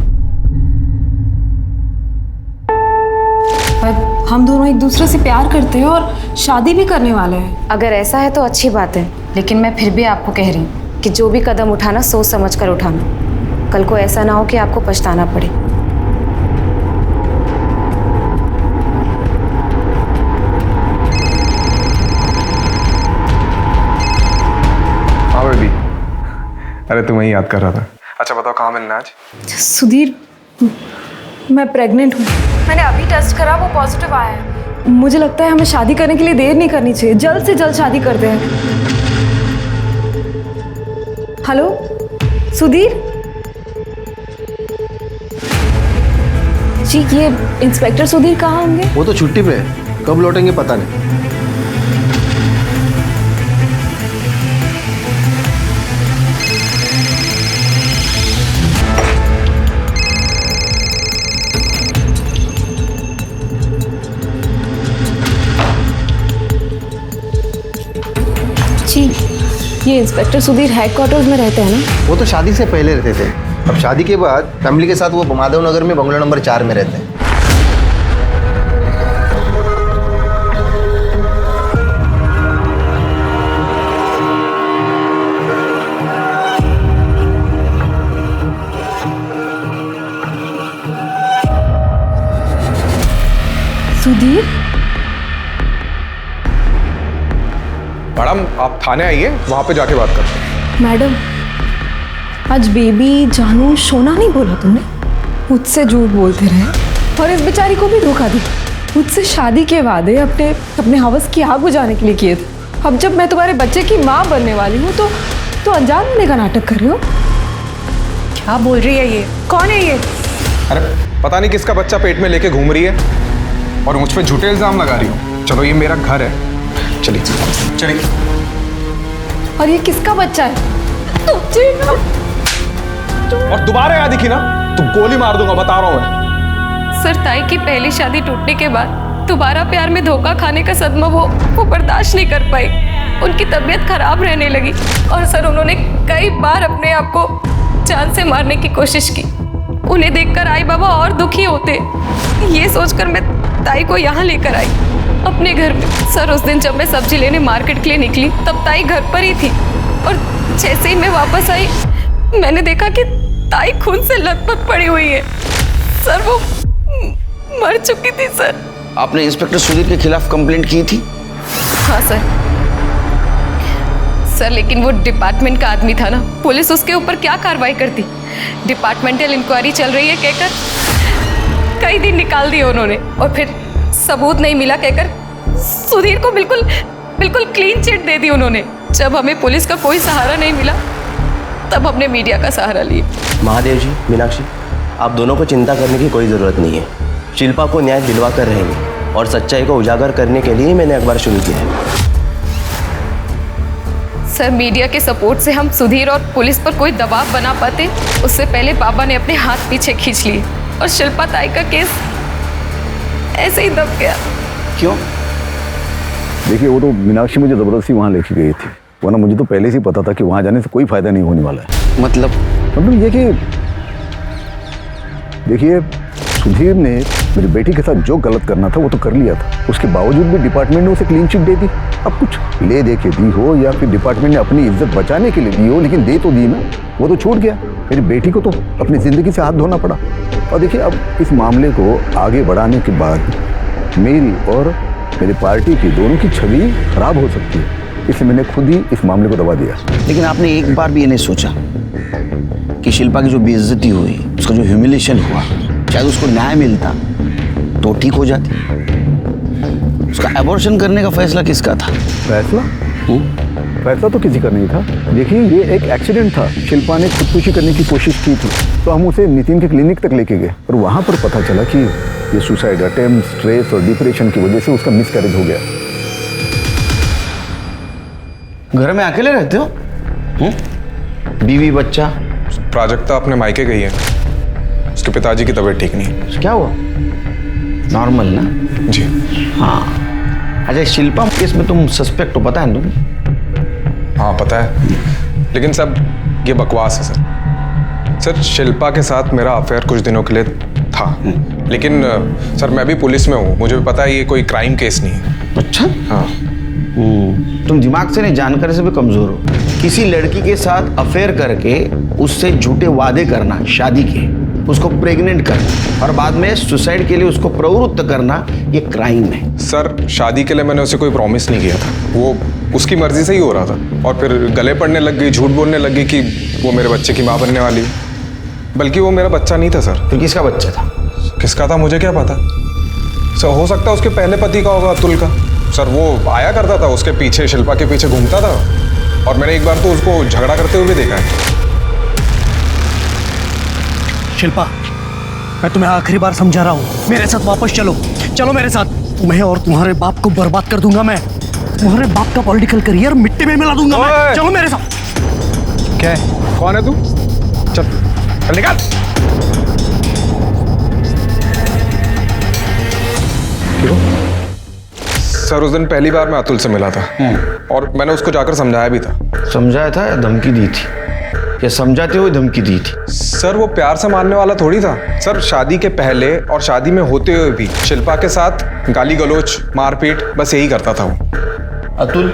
हम दोनों एक दूसरे से प्यार करते हैं और शादी भी करने वाले हैं। अगर ऐसा है तो अच्छी बात है, लेकिन मैं फिर भी आपको कह रही हूँ कि जो भी कदम उठाना सोच समझ कर उठाना। कल को ऐसा ना हो कि आपको पछताना पड़े। हाँ बेबी, अरे तुम्हें ही याद कर रहा था। अच्छा बताओ कहाँ मिलना आज? सुधीर, मैं प्रेग्नेंट हूँ। मैंने अभी टेस्ट करा, वो पॉजिटिव आया है। मुझे लगता है हमें शादी करने के लिए देर नहीं करनी चाहिए, जल्द से जल्द शादी करते हैं। हेलो सुधीर जी, ये इंस्पेक्टर सुधीर कहाँ होंगे? वो तो छुट्टी पे है, कब लौटेंगे पता नहीं। जी, ये इंस्पेक्टर सुधीर हेडक्वार्टर्स में रहते हैं ना? वो तो शादी से पहले रहते थे, अब शादी के बाद फैमिली के साथ वो माधव नगर में बंगला नंबर 4 में रहते हैं। सुधीर, मैडम आप थाने आइए, वहाँ पे जाके बात करते हैं। मैडम आज बेबी जानू सोना नहीं बोला तुमने, मुझसे झूठ बोलते रहे और इस बेचारी को भी धोखा दी। मुझसे शादी के वादे अपने हवस की आग बुझाने के लिए किए थे। अब जब मैं तुम्हारे बच्चे की माँ बनने वाली हूँ तो अनजान होने का नाटक कर रहे हो। क्या बोल रही है ये? कौन है ये? अरे पता नहीं किसका बच्चा पेट में लेके घूम रही है और मुझ पे झूठे इल्जाम लगा रही हो। चलो ये मेरा घर है, चलिए चलिए। और ये किसका बच्चा है? और दोबारा याद दिखी ना तो गोली मार दूंगा, बता रहा हूँ मैं। सर, ताई की पहली शादी टूटने के बाद दोबारा प्यार में धोखा खाने का सदमा वो बर्दाश्त नहीं कर पाई। उनकी तबीयत खराब रहने लगी और सर उन्होंने कई बार अपने आप को जान से मारने की कोशिश की। उन्हें देखकर आई बाबा और दुखी होते। ये सोचकर मैं ताई को यहाँ लेकर आई अपने घर में। सर उस दिन जब मैं सब्जी लेने मार्केट के लिए निकली तब ताई घर पर ही थी और जैसे ही मैं वापस आई मैंने देखा कि ताई खून से लथपथ पड़ी हुई है। सर वो मर चुकी थी। सर आपने इंस्पेक्टर सुधीर के खिलाफ कंप्लेंट की थी? हाँ सर, लेकिन वो डिपार्टमेंट का आदमी था ना, पुलिस उसके ऊपर क्या कार्रवाई करती। डिपार्टमेंटल इंक्वायरी चल रही है कहकर कई दिन निकाल दिए उन्होंने और फिर सबूत नहीं मिला कहकर सुधीर को बिल्कुल क्लीन चिट दे दी उन्होंने। जब हमें पुलिस का कोई सहारा नहीं मिला तब हमने मीडिया का सहारा लिया। महादेव जी, मीनाक्षी, आप दोनों को चिंता करने की कोई ज़रूरत नहीं है। शिल्पा को न्याय दिलवा कर रहेंगे और सच्चाई को उजागर करने के लिए मैंने अखबार शुरू किया है। सर मीडिया के सपोर्ट से हम सुधीर और पुलिस पर कोई दबाव बना पाते उससे पहले बाबा ने अपने हाथ पीछे खींच लिए और शिल्पा ताई का केस ऐसे ही दब गया। क्यों? देखिए, वो तो मीनाक्षी मुझे ज़बरदस्ती वहाँ लेके गई थी, वरना मुझे तो पहले से ही पता था कि वहाँ जाने से कोई फ़ायदा नहीं होने वाला है। मतलब ये कि देखिए, सुधीर ने मेरी बेटी के साथ जो गलत करना था वो तो कर लिया था, उसके बावजूद भी डिपार्टमेंट ने उसे क्लीन चिट दे दी। अब कुछ ले दे के दी हो या फिर डिपार्टमेंट ने अपनी इज्जत बचाने के लिए दी हो, लेकिन दे तो दी ना, वो तो छूट गया। मेरी बेटी को तो अपनी ज़िंदगी से हाथ धोना पड़ा। और देखिए, अब इस मामले को आगे बढ़ाने के बाद मेरी और मेरी पार्टी की दोनों की छवि खराब हो सकती है, इसलिए मैंने खुद ही इस मामले को दबा दिया। लेकिन आपने एक बार भी ये नहीं सोचा कि शिल्पा की जो बेइज्जती हुई, उसका जो ह्यूमिलेशन हुआ, शायद उसको न्याय मिलता तो ठीक हो जाती। उसका एबॉर्शन करने का फैसला किसका था? फैसला? फैसला तो किसी का नहीं था। देखिए, ये एक एक्सीडेंट था। शिल्पा ने खुदकुशी करने की कोशिश की थी तो हम उसे नितिन के क्लिनिक तक लेके गए और वहाँ पर पता चला कि ये सुसाइड अटेम्प्ट, स्ट्रेस और डिप्रेशन की वजह से उसका मिसकैरेज हो गया। घर में अकेले रहते हो? बीवी बच्चा? प्राजक्ता अपने मायके गई है, उसके पिताजी की तबीयत ठीक नहीं है। क्या हुआ? नॉर्मल ना? जी हाँ। अच्छा, शिल्पा केस में तुम सस्पेक्ट हो, पता है तुम्हें? हाँ पता है, लेकिन सब ये बकवास है सर। शिल्पा के साथ मेरा अफेयर कुछ दिनों के लिए था, लेकिन सर मैं भी पुलिस में हूँ, मुझे भी पता है ये कोई क्राइम केस नहीं है। अच्छा? हाँ। तुम दिमाग से नहीं, जानकारी से भी कमजोर हो। किसी लड़की के साथ अफेयर करके उससे झूठे वादे करना शादी के, उसको प्रेग्नेंट करना और बाद में सुसाइड के लिए उसको प्रवृत्त करना, ये क्राइम है। सर शादी के लिए मैंने उसे कोई प्रॉमिस नहीं किया था, वो उसकी मर्जी से ही हो रहा था और फिर गले पड़ने लग गई, झूठ बोलने लग गई कि वो मेरे बच्चे की माँ बनने वाली है। बल्कि वो मेरा बच्चा नहीं था सर। फिर किसका बच्चा था? किसका था मुझे क्या पता सर, हो सकता है उसके पहले पति का होगा, अतुल का। सर वो आया करता था उसके पीछे, शिल्पा के पीछे घूमता था और मैंने एक बार तो उसको झगड़ा करते हुए भी देखा है। शिल्पा, मैं तुम्हें आखिरी बार समझा रहा हूँ, मेरे साथ वापस चलो, चलो मेरे साथ। तुम्हें और तुम्हारे बाप को बर्बाद कर दूंगा मैं, तुम्हारे बाप का पॉलिटिकल करियर मिट्टी में मिला दूंगा मैं। चलो मेरे साथ। क्या है? कौन है तू? चल चल निकाल। सर उस दिन पहली बार मैं अतुल से मिला था और मैंने उसको जाकर समझाया भी था। समझाया था या धमकी दी थी? या समझाते हुए धमकी दी थी? सर वो प्यार से मानने वाला थोड़ी था सर। शादी के पहले और शादी में होते हुए भी शिल्पा के साथ गाली गलौज, मारपीट, बस यही करता था वो। अतुल?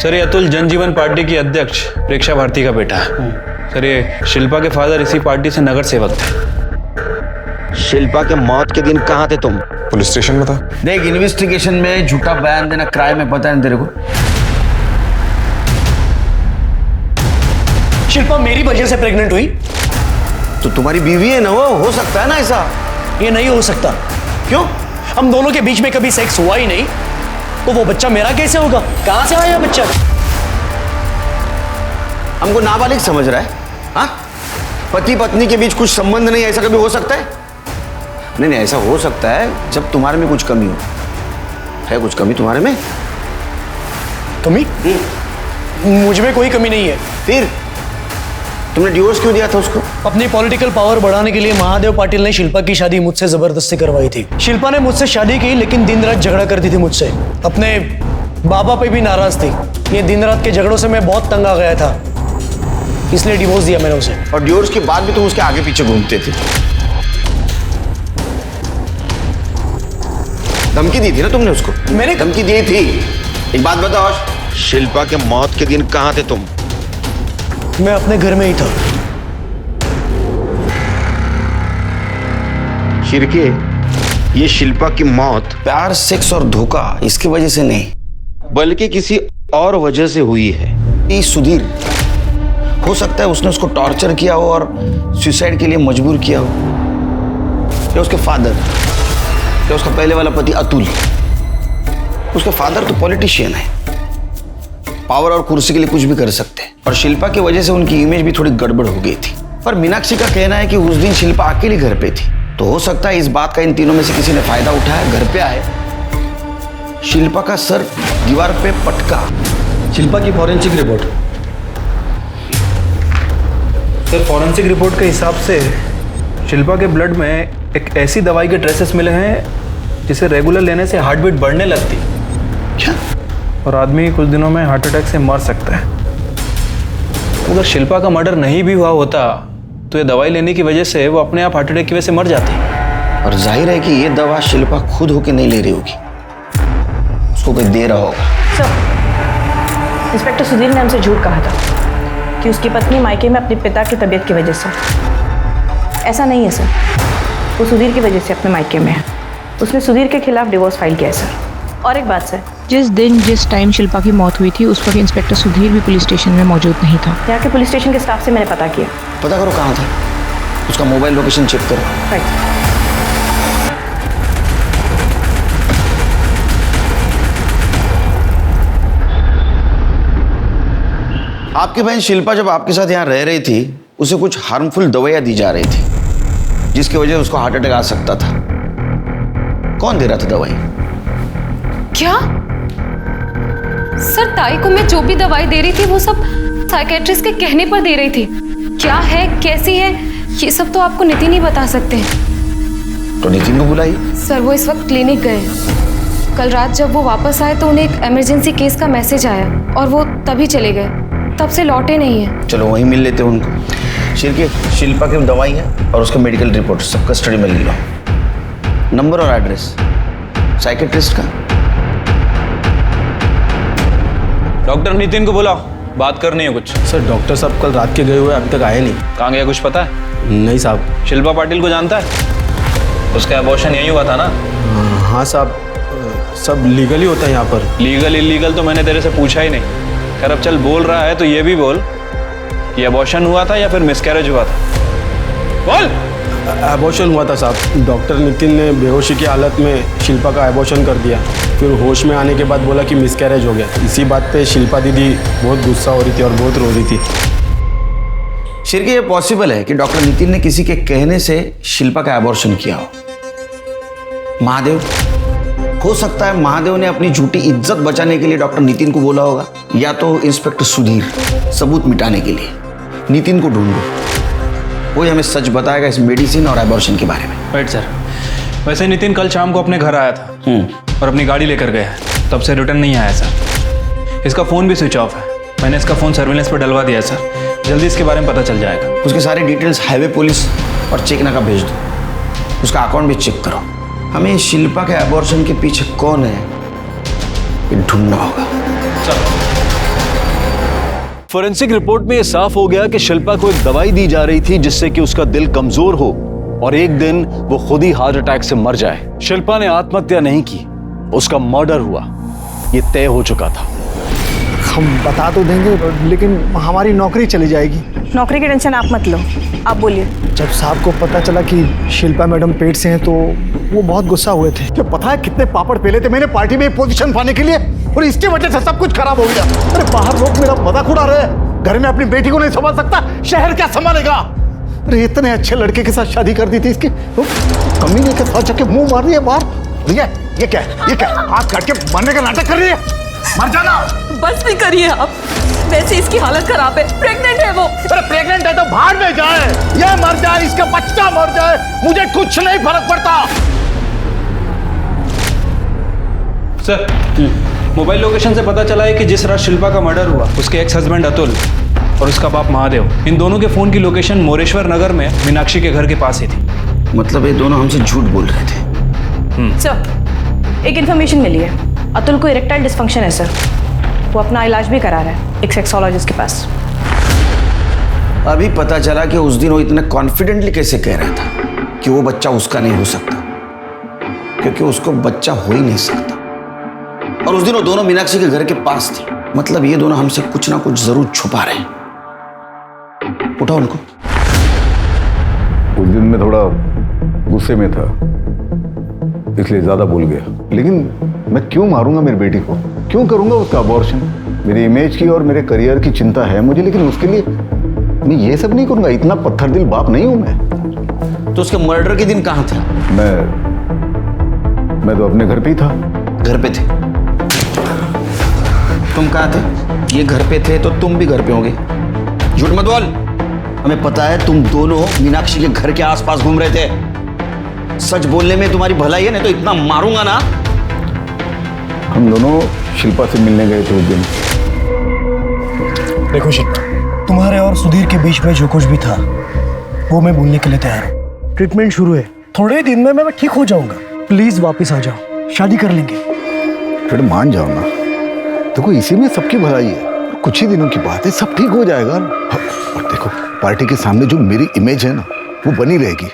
सर ये अतुल जनजीवन पार्टी की अध्यक्ष प्रेक्षा भारती का बेटा है। सर ये शिल्पा के फादर इसी पार्टी से नगर सेवक थे। शिल्पा के मौत के दिन कहाँ थे तुम? पुलिस स्टेशन में था। देख, इन्वेस्टिगेशन में झूठा बयान देना क्राइम है, पता है तेरे को? शिल्पा मेरी वजह से प्रेग्नेंट हुई तो तुम्हारी बीवी है ना, वो हो सकता है ना ऐसा? ये नहीं हो सकता। क्यों? हम दोनों के बीच में कभी सेक्स हुआ ही नहीं, तो वो बच्चा मेरा कैसे होगा? कहां से आया बच्चा? हमको नाबालिग समझ रहा है? हाँ, पति पत्नी के बीच कुछ संबंध नहीं, ऐसा कभी हो सकता है? नहीं नहीं, ऐसा हो सकता है जब तुम्हारे में कुछ कमी हो। है कुछ कमी तुम्हारे में? कमी? मुझ में कोई कमी नहीं है। फिर तुमने डिवोर्स क्यों दिया था उसको? अपनी पॉलिटिकल पावर बढ़ाने के लिए महादेव पाटिल ने शिल्पा की शादी मुझसे जबरदस्ती करवाई थी। शिल्पा ने मुझसे शादी की लेकिन दिन रात झगड़ा करती थी मुझसे। अपने बाबा पे भी नाराज थी। ये दिन रात के झगड़ों से मैं बहुत तंग आ गया था, इसलिए डिवोर्स दिया मैंने उसे। और डिवोर्स के बाद भी तुम उसके आगे पीछे घूमते थे। धमकी दी थी ना तुमने उसको? मैंने धमकी दी थी। एक बात बताओ, शिल्पा के मौत के दिन कहाँ थे तुम? मैं अपने घर में ही था। शिरके, ये शिल्पा की मौत प्यार, सेक्स और धोखा इसकी वजह से नहीं, बल्कि किसी और वजह से हुई है। ये सुधीर, हो सकता है उसने उसको टॉर्चर किया हो और सुसाइड के लिए मजबूर किया हो, या उसके फादर, या उसका पहले वाला पति अतुल। उसके फादर तो पॉलिटिशियन है, पावर और कुर्सी के लिए कुछ भी कर सकते हैं, और शिल्पा की वजह से उनकी इमेज भी थोड़ी गड़बड़ हो गई थी। पर मीनाक्षी का कहना है कि उस दिन शिल्पा अकेली घर पे थी, तो हो सकता है इस बात का इन तीनों में से किसी ने फायदा उठाया, घर पे आए, शिल्पा का सर दीवार पे पटका। शिल्पा की forensic report? Sir forensic report के हिसाब से शिल्पा के ब्लड में एक ऐसी दवाई के ट्रेसेस मिले हैं जिसे रेगुलर लेने से हार्ट बीट बढ़ने लगती। क्या? और आदमी कुछ दिनों में हार्ट अटैक से मर सकता है। अगर शिल्पा का मर्डर नहीं भी हुआ होता तो ये दवाई लेने की वजह से वो अपने आप हार्ट अटैक की वजह से मर जाती। और जाहिर है कि ये दवा शिल्पा खुद होके नहीं ले रही होगी, उसको कोई दे रहा होगा। सर, इंस्पेक्टर सुधीर ने हमसे झूठ कहा था कि उसकी पत्नी मायके में अपने पिता की तबीयत की वजह से। ऐसा नहीं है सर, वो सुधीर की वजह से अपने मायके में है। उसने सुधीर के खिलाफ डिवोर्स फाइल किया है सर। और एक बात सर, जिस दिन जिस टाइम शिल्पा की मौत हुई थी उस वक्त इंस्पेक्टर सुधीर भी पुलिस स्टेशन में मौजूद नहीं था। यहाँ के पुलिस स्टेशन के स्टाफ से मैंने पता किया। पता करो कहाँ था, उसका मोबाइल लोकेशन चेक करो। राइट। आपकी बहन शिल्पा जब आपके साथ यहाँ रह रही थी, उसे कुछ हार्मफुल दवाइयाँ दी जा रही थी जिसकी वजह से उसको हार्ट अटैक आ सकता था। कौन दे रहा था दवाई? क्या सर, ताई को मैं जो भी दवाई दे रही थी वो सब साइकेट्रिस्ट के कहने पर दे रही थी। क्या है, कैसी है, ये सब तो आपको नितिन ही बता सकते हैं। तो नितिन को बुलाई। सर वो इस वक्त क्लिनिक गए। कल रात जब वो वापस आए तो उन्हें एक इमरजेंसी केस का मैसेज आया और वो तभी चले गए, तब से लौटे नहीं है। चलो वहीं मिल लेते हैं उनको। शिल्पा की दवाई है और उसका मेडिकल रिपोर्ट सब कस्टडी में ले लो। नंबर और एड्रेस साइकेट्रिस्ट का। डॉक्टर नितिन को बुलाओ। बात करनी है कुछ। सर डॉक्टर साहब कल रात के गए हुए अभी तक आए नहीं। कहाँ गया कुछ पता है? नहीं साहब। शिल्पा पाटिल को जानता है? उसका अबॉर्शन यही हुआ था ना? हाँ साहब, सब लीगल ही होता है यहाँ पर। लीगल इलीगल तो मैंने तेरे से पूछा ही नहीं। खैर अब चल बोल रहा है तो ये भी बोल कि अबॉर्शन हुआ था या फिर मिसकैरेज हुआ था? बोल। एबॉर्शन हुआ था साहब। डॉक्टर नितिन ने बेहोशी की हालत में शिल्पा का एबॉर्शन कर दिया, फिर होश में आने के बाद बोला कि मिसकैरेज हो गया। इसी बात पे शिल्पा दीदी बहुत गुस्सा हो रही थी और बहुत रो रही थी। शिरके ये पॉसिबल है कि डॉक्टर नितिन ने किसी के कहने से शिल्पा का एबॉर्शन किया हो? महादेव, हो सकता है महादेव ने अपनी झूठी इज्जत बचाने के लिए डॉक्टर नितिन को बोला होगा, या तो इंस्पेक्टर सुधीर सबूत मिटाने के लिए। नितिन को ढूंढो, वही हमें सच बताएगा इस मेडिसिन और एबॉर्शन के बारे में। Right sir. वैसे नितिन कल शाम को अपने घर आया था और अपनी गाड़ी लेकर गया है, तब से रिटर्न नहीं आया सर। इसका फ़ोन भी स्विच ऑफ है। मैंने इसका फ़ोन सर्विलेंस पर डलवा दिया सर, जल्दी इसके बारे में पता चल जाएगा। उसके सारे डिटेल्स हाईवे पुलिस और चेक नाका भेज दो, उसका अकाउंट भी चेक करो। हमें शिल्पा के एबॉर्शन के पीछे कौन है ये ढूंढना होगा। फोरेंसिक रिपोर्ट में यह साफ हो गया कि शिल्पा को एक दवाई दी जा रही थी जिससे कि उसका दिल कमजोर हो और एक दिन वो खुद ही हार्ट अटैक से मर जाए। शिल्पा ने आत्महत्या नहीं की, उसका मर्डर हुआ, ये तय हो चुका था। हम बता तो देंगे लेकिन हमारी नौकरी चली जाएगी। नौकरी की टेंशन आप मत लो, आप बोलिए। जब साहब को पता चला कि शिल्पा मैडम पेट से हैं तो वो बहुत गुस्सा हुए थे। तो पता है कितने पापड़ पेले थे मैंने पार्टी में पोजीशन पाने के लिए, और इसकी वजह से सब कुछ खराब हो गया। अरे बाहर लोग मेरा मजाक उड़ा रहे हैं, घर में अपनी बेटी को नहीं संभाल सकता, शहर क्या संभालेगा। अरे इतने अच्छे लड़के के साथ शादी कर दी थी इसकी, कमीने के साथ जाके मुंह मार रही है बाहर। ये क्या है? ये क्या हाथ काट के मरने का नाटक कर रही है? मर जाना। बस भी करिए आप, वैसे इसकी हालत खराब है, प्रेग्नेंट है वो। अरे प्रेग्नेंट है तो भाड़ में जाए, ये मर जाए, इसका बच्चा मर जाए, मुझे कुछ नहीं फर्क पड़ता। सर, मोबाइल लोकेशन से पता चला है कि जिस रात शिल्पा का मर्डर हुआ उसके एक्स हस्बैंड अतुल और उसका बाप महादेव, इन दोनों के फोन की लोकेशन मोरेश्वर नगर में मीनाक्षी के घर के पास ही थी। मतलब ये दोनों हमसे झूठ बोल रहे थे। सर, एक इन्फॉर्मेशन मिली है, अतुल को इरेक्टाइल डिस्फंक्शन है सर, वो अपना इलाज भी करा रहा है एक सेक्सोलॉजिस्ट के पास। अभी पता चला कि उस दिन वो इतने कॉन्फिडेंटली कैसे कह रहा था कि वो बच्चा उसका नहीं हो सकता, क्योंकि उसको बच्चा हो ही नहीं सकता। और उस दिन वो दोनों मीनाक्षी के घर के पास थे। मतलब ये दोनों हमसे कुछ ना कुछ जरूर छुपा रहे हैं। उठाओ उनको। उस दिन मैं थोड़ा गुस्से में था, इसलिए ज्यादा बोल गया। लेकिन मैं क्यों मारूंगा मेरी बेटी को? क्यों करूंगा उसका अबॉर्शन? मेरी इमेज की और मेरे करियर की चिंता है मुझे, लेकिन उसके लिए मैं ये सब नहीं करूंगा। इतना पत्थर दिल बाप नहीं हूं मैं। तो उसके मर्डर के दिन कहां थे? मैं तो अपने घर पे ही था। घर पे थे? तुम कहां थे? ये घर पे थे तो तुम भी घर पे होंगे। झूठ मत बोल। हमें पता है तुम दोनों मीनाक्षी के घर के आसपास घूम रहे थे। सच बोलने में तुम्हारी भलाई है, नहीं तो इतना मारूंगा ना। हम दोनों शिल्पा से मिलने गए थे उस दिन। देखो शिल्पा, तुम्हारे और सुधीर के बीच में जो कुछ भी था वो मैं भूलने के लिए तैयार हूँ। ट्रीटमेंट शुरू है, थोड़े ही दिन में मैं ठीक हो जाऊंगा। प्लीज वापस आ जाओ, शादी कर लेंगे। फिर मान जाओ ना, देखो इसी में सबकी भलाई है। कुछ ही दिनों की बात है, सब ठीक हो जाएगा। और देखो पार्टी के सामने जो मेरी इमेज है ना वो बनी रहेगी,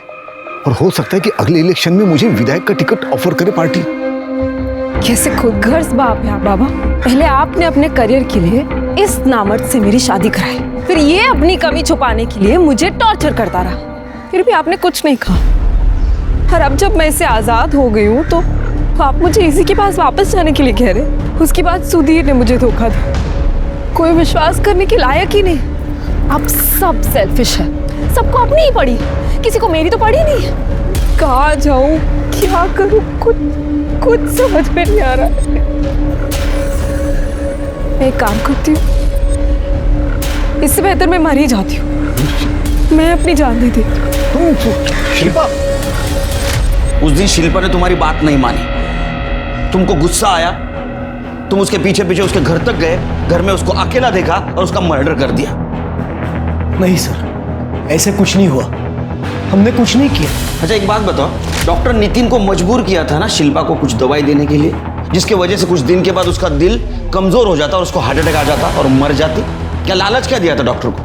और हो सकता है कि अगले इलेक्शन में मुझे विधायक का टिकट ऑफर करे पार्टी। कैसे खुदगर्ज बाप है आप बाबा। पहले आपने अपने करियर के लिए इस नामर्द से मेरी शादी कराई, फिर ये अपनी कमी छुपाने के लिए मुझे टॉर्चर करता रहा, फिर भी आपने कुछ नहीं कहा। और अब जब मैं इससे आजाद हो गई हूँ तो आप मुझे इसी के पास वापस जाने के लिए कह रहे। उसके बाद सुधीर ने मुझे धोखा दिया, कोई विश्वास करने के लायक ही नहीं। आप सब सेल्फिश है, सबको अपनी ही पड़ी, किसी को मेरी तो पड़ी नहीं। कहाँ जाऊं, क्या करूं, कुछ समझ में नहीं आ रहा। मैं एक काम करती हूँ, इससे बेहतर मैं मर ही जाती हूँ। मैं अपनी जान दे देती हूँ। शिल्पा, उस दिन शिल्पा ने तुम्हारी बात नहीं मानी, तुमको गुस्सा आया, तुम उसके पीछे पीछे उसके घर तक गए, घर में उसको अकेला देखा और उसका मर्डर कर दिया। नहीं सर, ऐसे कुछ नहीं हुआ, हमने कुछ नहीं किया। अच्छा एक बात बताओ, डॉक्टर नितिन को मजबूर किया था ना शिल्पा को कुछ दवाई देने के लिए, जिसके वजह से कुछ दिन के बाद उसका दिल कमजोर हो जाता और उसको हार्ट अटैक आ जाता और मर जाती। क्या लालच क्या दिया था डॉक्टर को?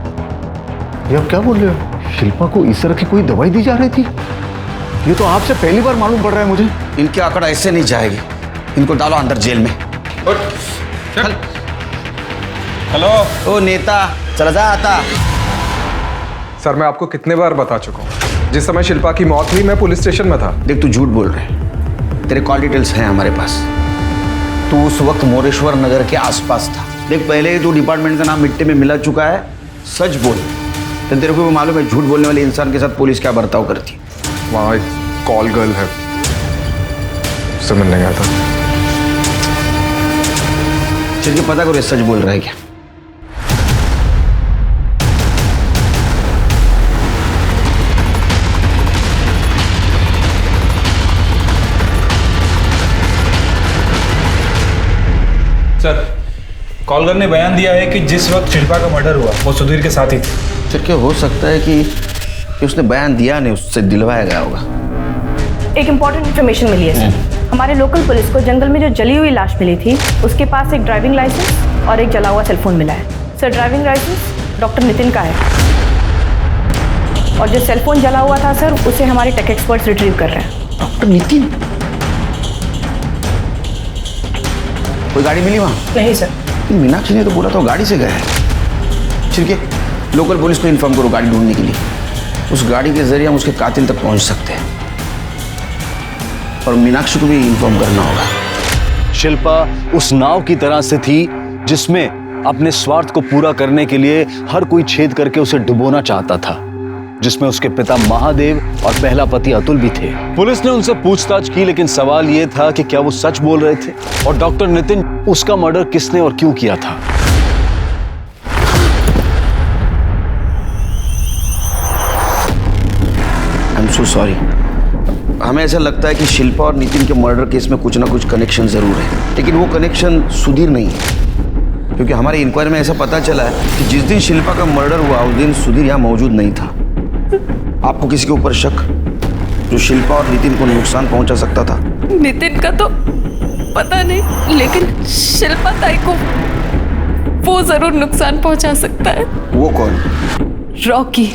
ये आप क्या बोल रहे हो? शिल्पा को इस तरह की कोई दवाई दी जा रही थी? ये तो आपसे पहली बार मालूम पड़ रहा है मुझे। इनके आंकड़ा ऐसे नहीं जाएगी। इनको डालो अंदर जेल में। चल। हेलो। ओ नेता, चला जा आता। सर मैं आपको कितने बार बता चुका हूँ, जिस समय शिल्पा की मौत हुई मैं पुलिस स्टेशन में था। देख, तू झूठ बोल रहा है। तेरे कॉल डिटेल्स हैं हमारे पास। तू उस वक्त मोरेश्वर नगर के आसपास था। देख, पहले ही तू डिपार्टमेंट का नाम मिट्टी में मिला चुका है। सच बोल। तो तेरे को भी मालूम है झूठ बोलने वाले इंसान के साथ पुलिस क्या बर्ताव करती है। वहाँ एक कॉल गर्ल है, उससे मिलने गया था। चल के पता करो ये सच बोल रहा है क्या। सर, कॉलर ने बयान दिया है कि जिस वक्त शिल्पा का मर्डर हुआ वो सुधीर के साथ ही थे। फिर क्या हो सकता है कि उसने बयान दिया नहीं, उससे दिलवाया गया होगा। एक इम्पॉर्टेंट इन्फॉर्मेशन मिली है सर। हमारे लोकल पुलिस को जंगल में जो जली हुई लाश मिली थी, उसके पास एक ड्राइविंग लाइसेंस और एक जला हुआ सेलफोन मिला है। Sir, driving licence doctor Nitin का है और जो सेलफोन जला हुआ था सर, उसे हमारे टेक एक्सपर्ट्स रिट्रीव कर रहे हैं। डॉक्टर नितिन? कोई गाड़ी मिली वहाँ? नहीं सर। मीनाक्षी ने तो बोला था गाड़ी से गया है। ठीक है, लोकल पुलिस को इन्फॉर्म करो गाड़ी ढूंढने के लिए। उस गाड़ी के जरिए हम उसके कातिल तक पहुंच सकते हैं। और मीनाक्षी को भी इन्फॉर्म करना होगा। शिल्पा उस नाव की तरह से थी जिसमें अपने स्वार्थ को पूरा करने के लिए हर कोई छेद करके उसे डुबोना चाहता था, जिसमें उसके पिता महादेव और पहला पति अतुल भी थे। पुलिस ने उनसे पूछताछ की, लेकिन सवाल यह था कि क्या वो सच बोल रहे थे और डॉक्टर नितिन, उसका मर्डर किसने और क्यों किया था। I am so sorry. हमें ऐसा लगता है कि शिल्पा और नितिन के मर्डर केस में कुछ ना कुछ कनेक्शन जरूर है, लेकिन वो कनेक्शन सुधीर नहीं है। क्योंकि हमारी इंक्वायरी में ऐसा पता चला है कि जिस दिन शिल्पा का मर्डर हुआ उस दिन सुधीर यहाँ मौजूद नहीं था। आपको किसी के ऊपर शक जो शिल्पा और नितिन को नुकसान पहुंचा सकता था? नितिन का तो पता नहीं, लेकिन शिल्पा ताई को वो जरूर नुकसान पहुंचा सकता है। वो कौन? रॉकी,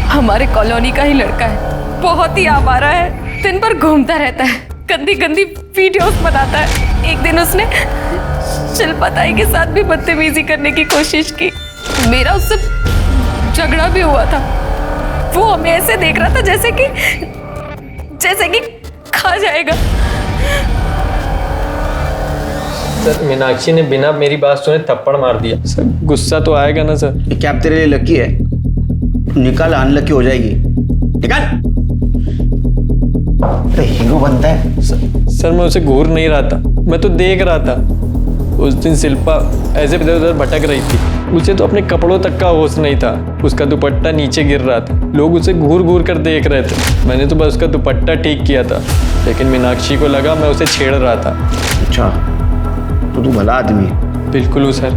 हमारे कॉलोनी का ही लड़का है। बहुत ही आवारा है, दिन भर घूमता रहता है, गंदी गंदी वीडियोस बनाता है। एक दिन उसने शिल्पा ताई के साथ भी बदतमीजी करने की कोशिश की। मेरा उससे झगड़ा भी हुआ था। वो हमें ऐसे देख रहा था जैसे कि खा जाएगा। सर, मीनाक्षी ने बिना मेरी बात सुने थप्पड़ मार दिया। सर, गुस्सा तो आएगा ना सर। ये कैप तेरे लिए लकी है, निकाल अनलकी हो जाएगी। निकाल। तो हीरो बनता है। सर, मैं उसे घूर नहीं रहा था, मैं तो देख रहा था। उस दिन शिल्पा ऐसे इधर उधर भटक रही थी, उसे तो अपने कपड़ों तक का होश नहीं था। उसका दुपट्टा नीचे गिर रहा था, लोग उसे घूर घूर कर देख रहे थे। मैंने तो बस उसका दुपट्टा ठीक किया था, लेकिन मीनाक्षी को लगा मैं उसे छेड़ रहा था। अच्छा, तो तू भला आदमी है। बिल्कुल हूँ सर।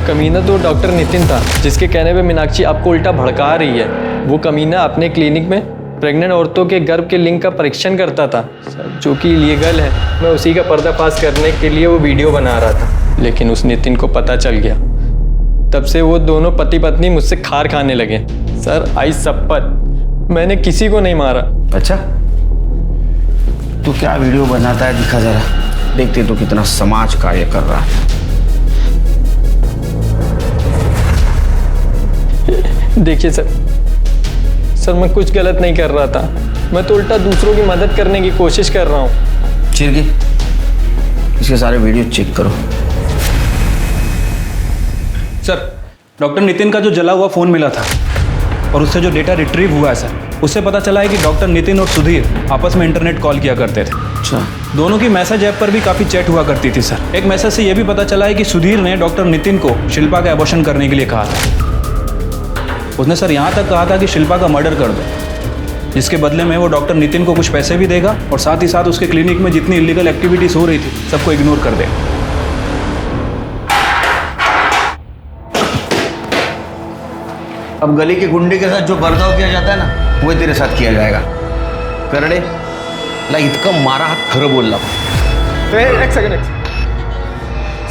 कमीना तो डॉक्टर नितिन था, जिसके कहने पे मीनाक्षी आपको उल्टा भड़का रही है। वो कमीना अपने क्लिनिक में प्रेग्नेंट औरतों के गर्भ के लिंग का परीक्षण करता था, जो कि इलीगल है। मैं उसी का पर्दाफाश करने के लिए वो वीडियो बना रहा था, लेकिन उस नितिन को पता चल गया। तब से वो दोनों पति पत्नी मुझसे खार खाने लगे। सर, आई शपथ, मैंने किसी को नहीं मारा। अच्छा, तू क्या वीडियो बनाता है दिखा जरा, देखते तो कितना समाज कार्य कर रहा है। देखिए सर, मैं कुछ गलत नहीं कर रहा था। मैं तो उल्टा दूसरों की मदद करने की कोशिश कर रहा हूँ। चिरगी, इसके सारे वीडियो चेक करो। सर, डॉक्टर नितिन का जो जला हुआ फ़ोन मिला था और उससे जो डेटा रिट्रीव हुआ है सर, उससे पता चला है कि डॉक्टर नितिन और सुधीर आपस में इंटरनेट कॉल किया करते थे। अच्छा। दोनों की मैसेज ऐप पर भी काफ़ी चैट हुआ करती थी सर। एक मैसेज से यह भी पता चला है कि सुधीर ने डॉक्टर नितिन को शिल्पा का एबॉर्शन करने के लिए कहा था। उसने सर यहाँ तक कहा था कि शिल्पा का मर्डर कर दो, जिसके बदले में वो डॉक्टर नितिन को कुछ पैसे भी देगा और साथ ही साथ उसके क्लिनिक में जितनी इलीगल एक्टिविटीज़ हो रही थी सबको इग्नोर कर देगा। अब गली के गुंडे के साथ जो बर्ताव किया जाता है ना, वही तेरे साथ किया जाएगा। करड़े ला इतकं मारा हात खरं बोलला। एक सेकंड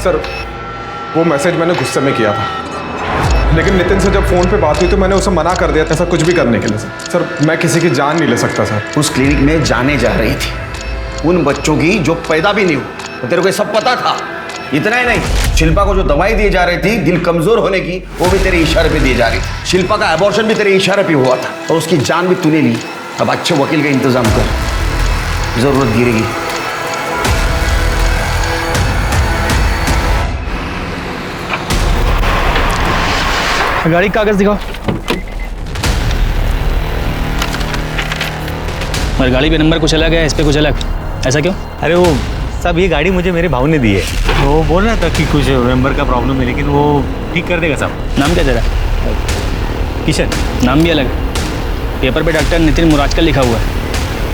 सर, वो मैसेज मैंने गुस्से में किया था। लेकिन नितिन से जब फोन पे बात हुई तो मैंने उसे मना कर दिया ऐसा कुछ भी करने के लिए। सर मैं किसी की जान नहीं ले सकता सर। उस क्लिनिक में जाने जा रही थी उन बच्चों की जो पैदा भी नहीं हुए, तो तेरे को ये सब पता था। इतना ही नहीं, शिल्पा को जो दवाई दी जा रही थी दिल कमजोर होने की, वो भी तेरे इशारे पे दी जा रही थी। शिल्पा का एबॉर्शन भी तेरे इशारे पे हुआ था और उसकी जान भी तूने ली। अब अच्छे वकील का इंतजाम कर, जरूरत गिरेगी। गाड़ी का कागज दिखाओ। और गाड़ी पे नंबर कुछ अलग है, इस पे कुछ अलग, ऐसा क्यों? अरे वो सब ये गाड़ी मुझे मेरे भाव ने दी है। वो बोल रहा था कि कुछ नंबर का प्रॉब्लम है, लेकिन वो ठीक कर देगा सब। नाम क्या तेरा? किशन। नाम भी अलग है। पेपर पे डॉक्टर नितिन मुराजकर लिखा हुआ है।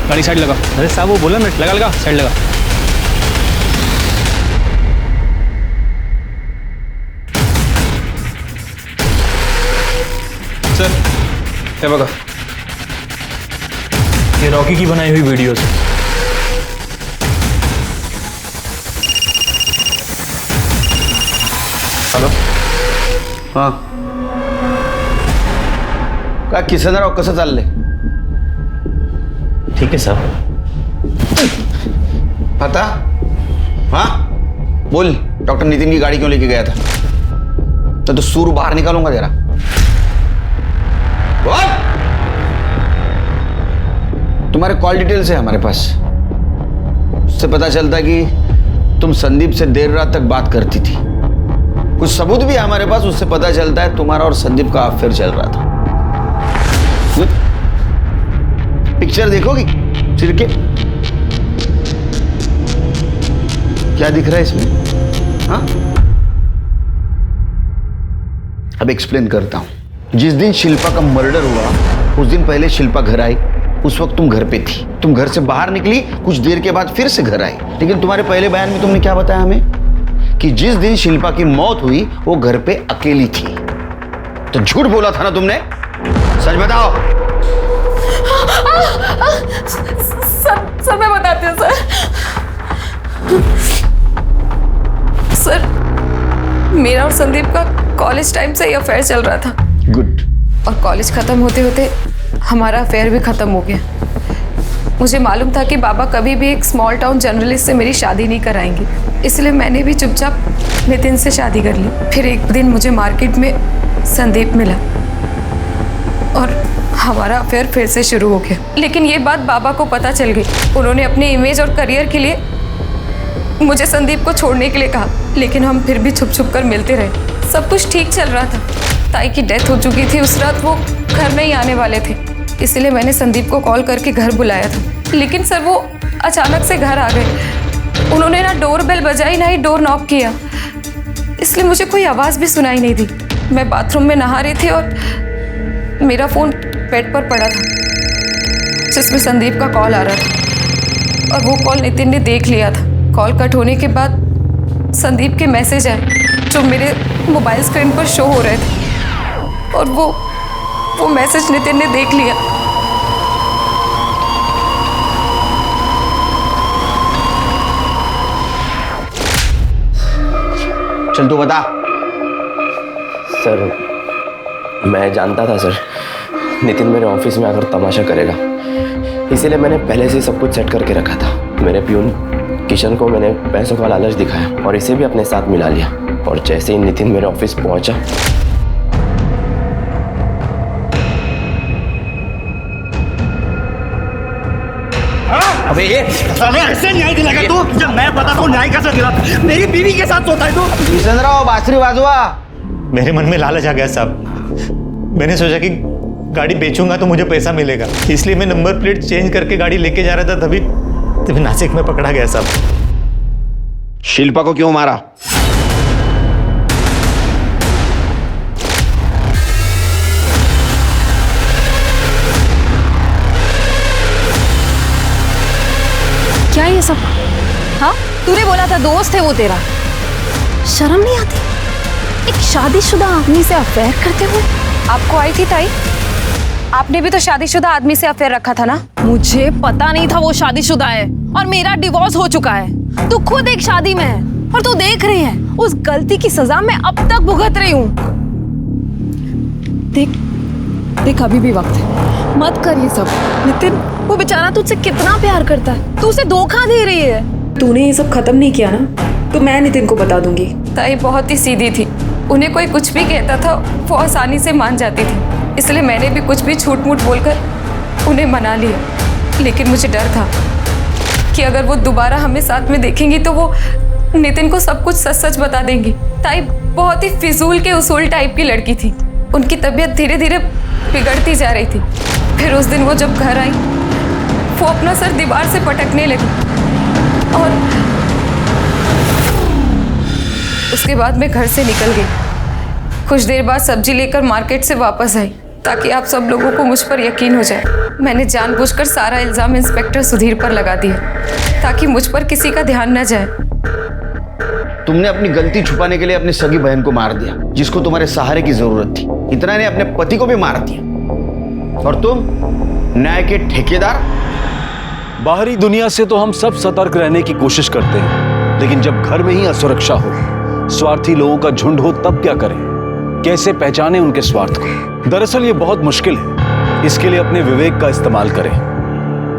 गाड़ी साइड लगाओ। अरे साहब वो बोला ना, लगा साइड लगा। सर ये बघा, ये रॉकी की बनाई हुई वीडियोस। हॅलो, हां काय किसनराव, कसं चाललंय? ठीक है साहब। पता? हाँ बोल, डॉक्टर नितिन की गाड़ी क्यों लेके गया था? तो सूर बाहर निकालूंगा तेरा। बोल। तुम्हारे कॉल डिटेल्स है हमारे पास, उससे पता चलता कि तुम संदीप से देर रात तक बात करती थी। कुछ सबूत भी है हमारे पास, उससे पता चलता है तुम्हारा और संदीप का अफेयर चल रहा था। पिक्चर देखोगी फिर के? क्या दिख रहा है इसमें? हाँ, अब एक्सप्लेन करता हूं। जिस दिन शिल्पा का मर्डर हुआ उस दिन पहले शिल्पा घर आई, उस वक्त तुम घर पे थी। तुम घर से बाहर निकली, कुछ देर के बाद फिर से घर आई। लेकिन तुम्हारे पहले बयान में तुमने क्या बताया हमें? कि जिस दिन शिल्पा की मौत हुई वो घर पे अकेली थी। तो झूठ बोला था ना तुमने? सच बताओ। सर मैं बताती हूँ सर, मेरा और संदीप का कॉलेज टाइम से ही अफेयर चल रहा था। गुड। और कॉलेज खत्म होते होते हमारा अफेयर भी खत्म हो गया। मुझे मालूम था कि बाबा कभी भी एक स्मॉल टाउन जर्नलिस्ट से मेरी शादी नहीं कराएंगे, इसलिए मैंने भी चुपचाप नितिन से शादी कर ली। फिर एक दिन मुझे मार्केट में संदीप मिला और हमारा अफेयर फिर से शुरू हो गया। लेकिन ये बात बाबा को पता चल गई। उन्होंने अपने इमेज और करियर के लिए मुझे संदीप को छोड़ने के लिए कहा, लेकिन हम फिर भी छुप छुप कर मिलते रहे। सब कुछ ठीक चल रहा था। ताई की डेथ हो चुकी थी, उस रात वो घर नहीं आने वाले थे, इसलिए मैंने संदीप को कॉल करके घर बुलाया था। लेकिन सर वो अचानक से घर आ गए। उन्होंने ना डोर बेल बजाई ना ही डोर नॉक किया, इसलिए मुझे कोई आवाज़ भी सुनाई नहीं दी। मैं बाथरूम में नहा रही थी और मेरा फ़ोन बेड पर पड़ा था जिसमें संदीप का कॉल आ रहा था और वो कॉल नितिन ने देख लिया था। कॉल कट होने के बाद संदीप के मैसेज आए जो मेरे मोबाइल स्क्रीन पर शो हो रहे थे और वो मैसेज नितिन ने देख लिया। चल तू बता। सर मैं जानता था सर नितिन मेरे ऑफिस में आकर तमाशा करेगा, इसीलिए मैंने पहले से सब कुछ सेट करके रखा था। मेरे प्यून किशन को मैंने पैसों का लालच दिखाया और इसे भी अपने साथ मिला लिया। और जैसे ही नितिन मेरे ऑफिस पहुंचा, अबे ये साले ऐसे न्याय दिलाएगा तू? जब मैं पता तो न्याय कैसे दिलाता? मेरी बीवी के साथ सोता है तू? किशनराव बांसुरी बाजवा। मेरे मन में लालच आ गया साहब। मैंने सोचा कि गाड़ी बेचूंगा तो मुझे पैसा मिलेगा, इसलिए मैं नंबर प्लेट चेंज करके गाड़ी लेके जा रहा था। तभी नासिक में पकड़ा गया साहब। शिल्पा को क्यों मारा? क्या ये सब? हाँ, तूने बोला था दोस्त है वो तेरा। शर्म नहीं आती एक शादीशुदा आदमी से अफेयर करते हुए? आपको आई थी ताई? आपने भी तो शादीशुदा आदमी से अफेयर रखा था ना? मुझे पता नहीं था वो शादीशुदा है और मेरा डिवोर्स हो चुका है। तू खुद एक शादी में है और तू देख रही है उस गलती की सजा मैं अब तक भुगत रही हूँ। देख अभी भी वक्त है, मत कर ये सब। नितिन, वो बेचारा तुझसे कितना प्यार करता है, तू उसे धोखा दे रही है। तूने ये सब खत्म नहीं किया ना तो मैं नितिन को बता दूंगी। ताई बहुत ही सीधी थी, उन्हें कोई कुछ भी कहता था वो आसानी से मान जाती थी, इसलिए मैंने भी कुछ भी झूठ मूठ बोलकर उन्हें मना लिया। लेकिन मुझे डर था कि अगर वो दोबारा हमें साथ में देखेंगी तो वो नितिन को सब कुछ सच सच बता देंगी। ताई बहुत ही फिजूल के उसूल टाइप की लड़की थी, उनकी तबीयत धीरे धीरे बिगड़ती जा रही थी। फिर उस दिन वो जब घर आई वो अपना सर दीवार से पटकने लगी और उसके बाद मैं घर से निकल गई। कुछ देर बाद सब्जी लेकर मार्केट से वापस आई ताकि आप सब लोगों को मुझ पर यकीन हो जाए। मैंने जानबूझकर सारा इल्ज़ाम इंस्पेक्टर सुधीर पर लगा दिया ताकि मुझ पर किसी का ध्यान न जाए। तुमने अपनी गलती छुपाने के लिए अपनी सगी बहन को मार दिया, जिसको तुम्हारे सहारे की जरूरत थी। इतना ने अपने पति को भी मार दिया, और तुम न्याय के ठेकेदार। बाहरी दुनिया से तो हम सब सतर्क रहने की कोशिश करते हैं, लेकिन जब घर में ही असुरक्षा हो, स्वार्थी लोगों का झुंड हो, तब क्या करें? कैसे पहचाने उनके स्वार्थ को? दरअसल ये बहुत मुश्किल है। इसके लिए अपने विवेक का इस्तेमाल करें।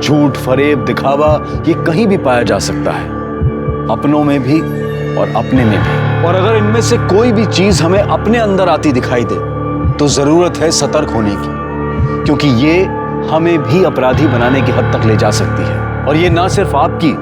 झूठ, फरेब, दिखावा ये कहीं भी पाया जा सकता है, अपनों में भी और अपने में भी। और अगर इनमें से कोई भी चीज हमें अपने अंदर आती दिखाई दे तो जरूरत है सतर्क होने की, क्योंकि ये हमें भी अपराधी बनाने की हद तक ले जा सकती है। और ये ना सिर्फ आपकी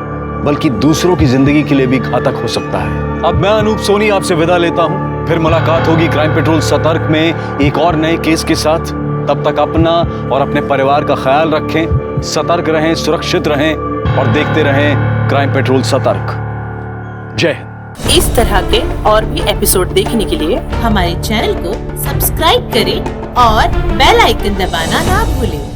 बल्कि दूसरों की जिंदगी के लिए भी घातक हो सकता है। अब मैं अनूप सोनी आपसे विदा लेता हूं, फिर मुलाकात होगी क्राइम पेट्रोल सतर्क में एक और नए केस के साथ। तब तक अपना और अपने परिवार का ख्याल रखें, सतर्क रहें, सुरक्षित रहें और देखते रहें क्राइम पेट्रोल सतर्क। जय हिंद। इस तरह के और भी एपिसोड देखने के लिए हमारे चैनल को सब्सक्राइब करें और बेल आइकन दबाना ना भूलें।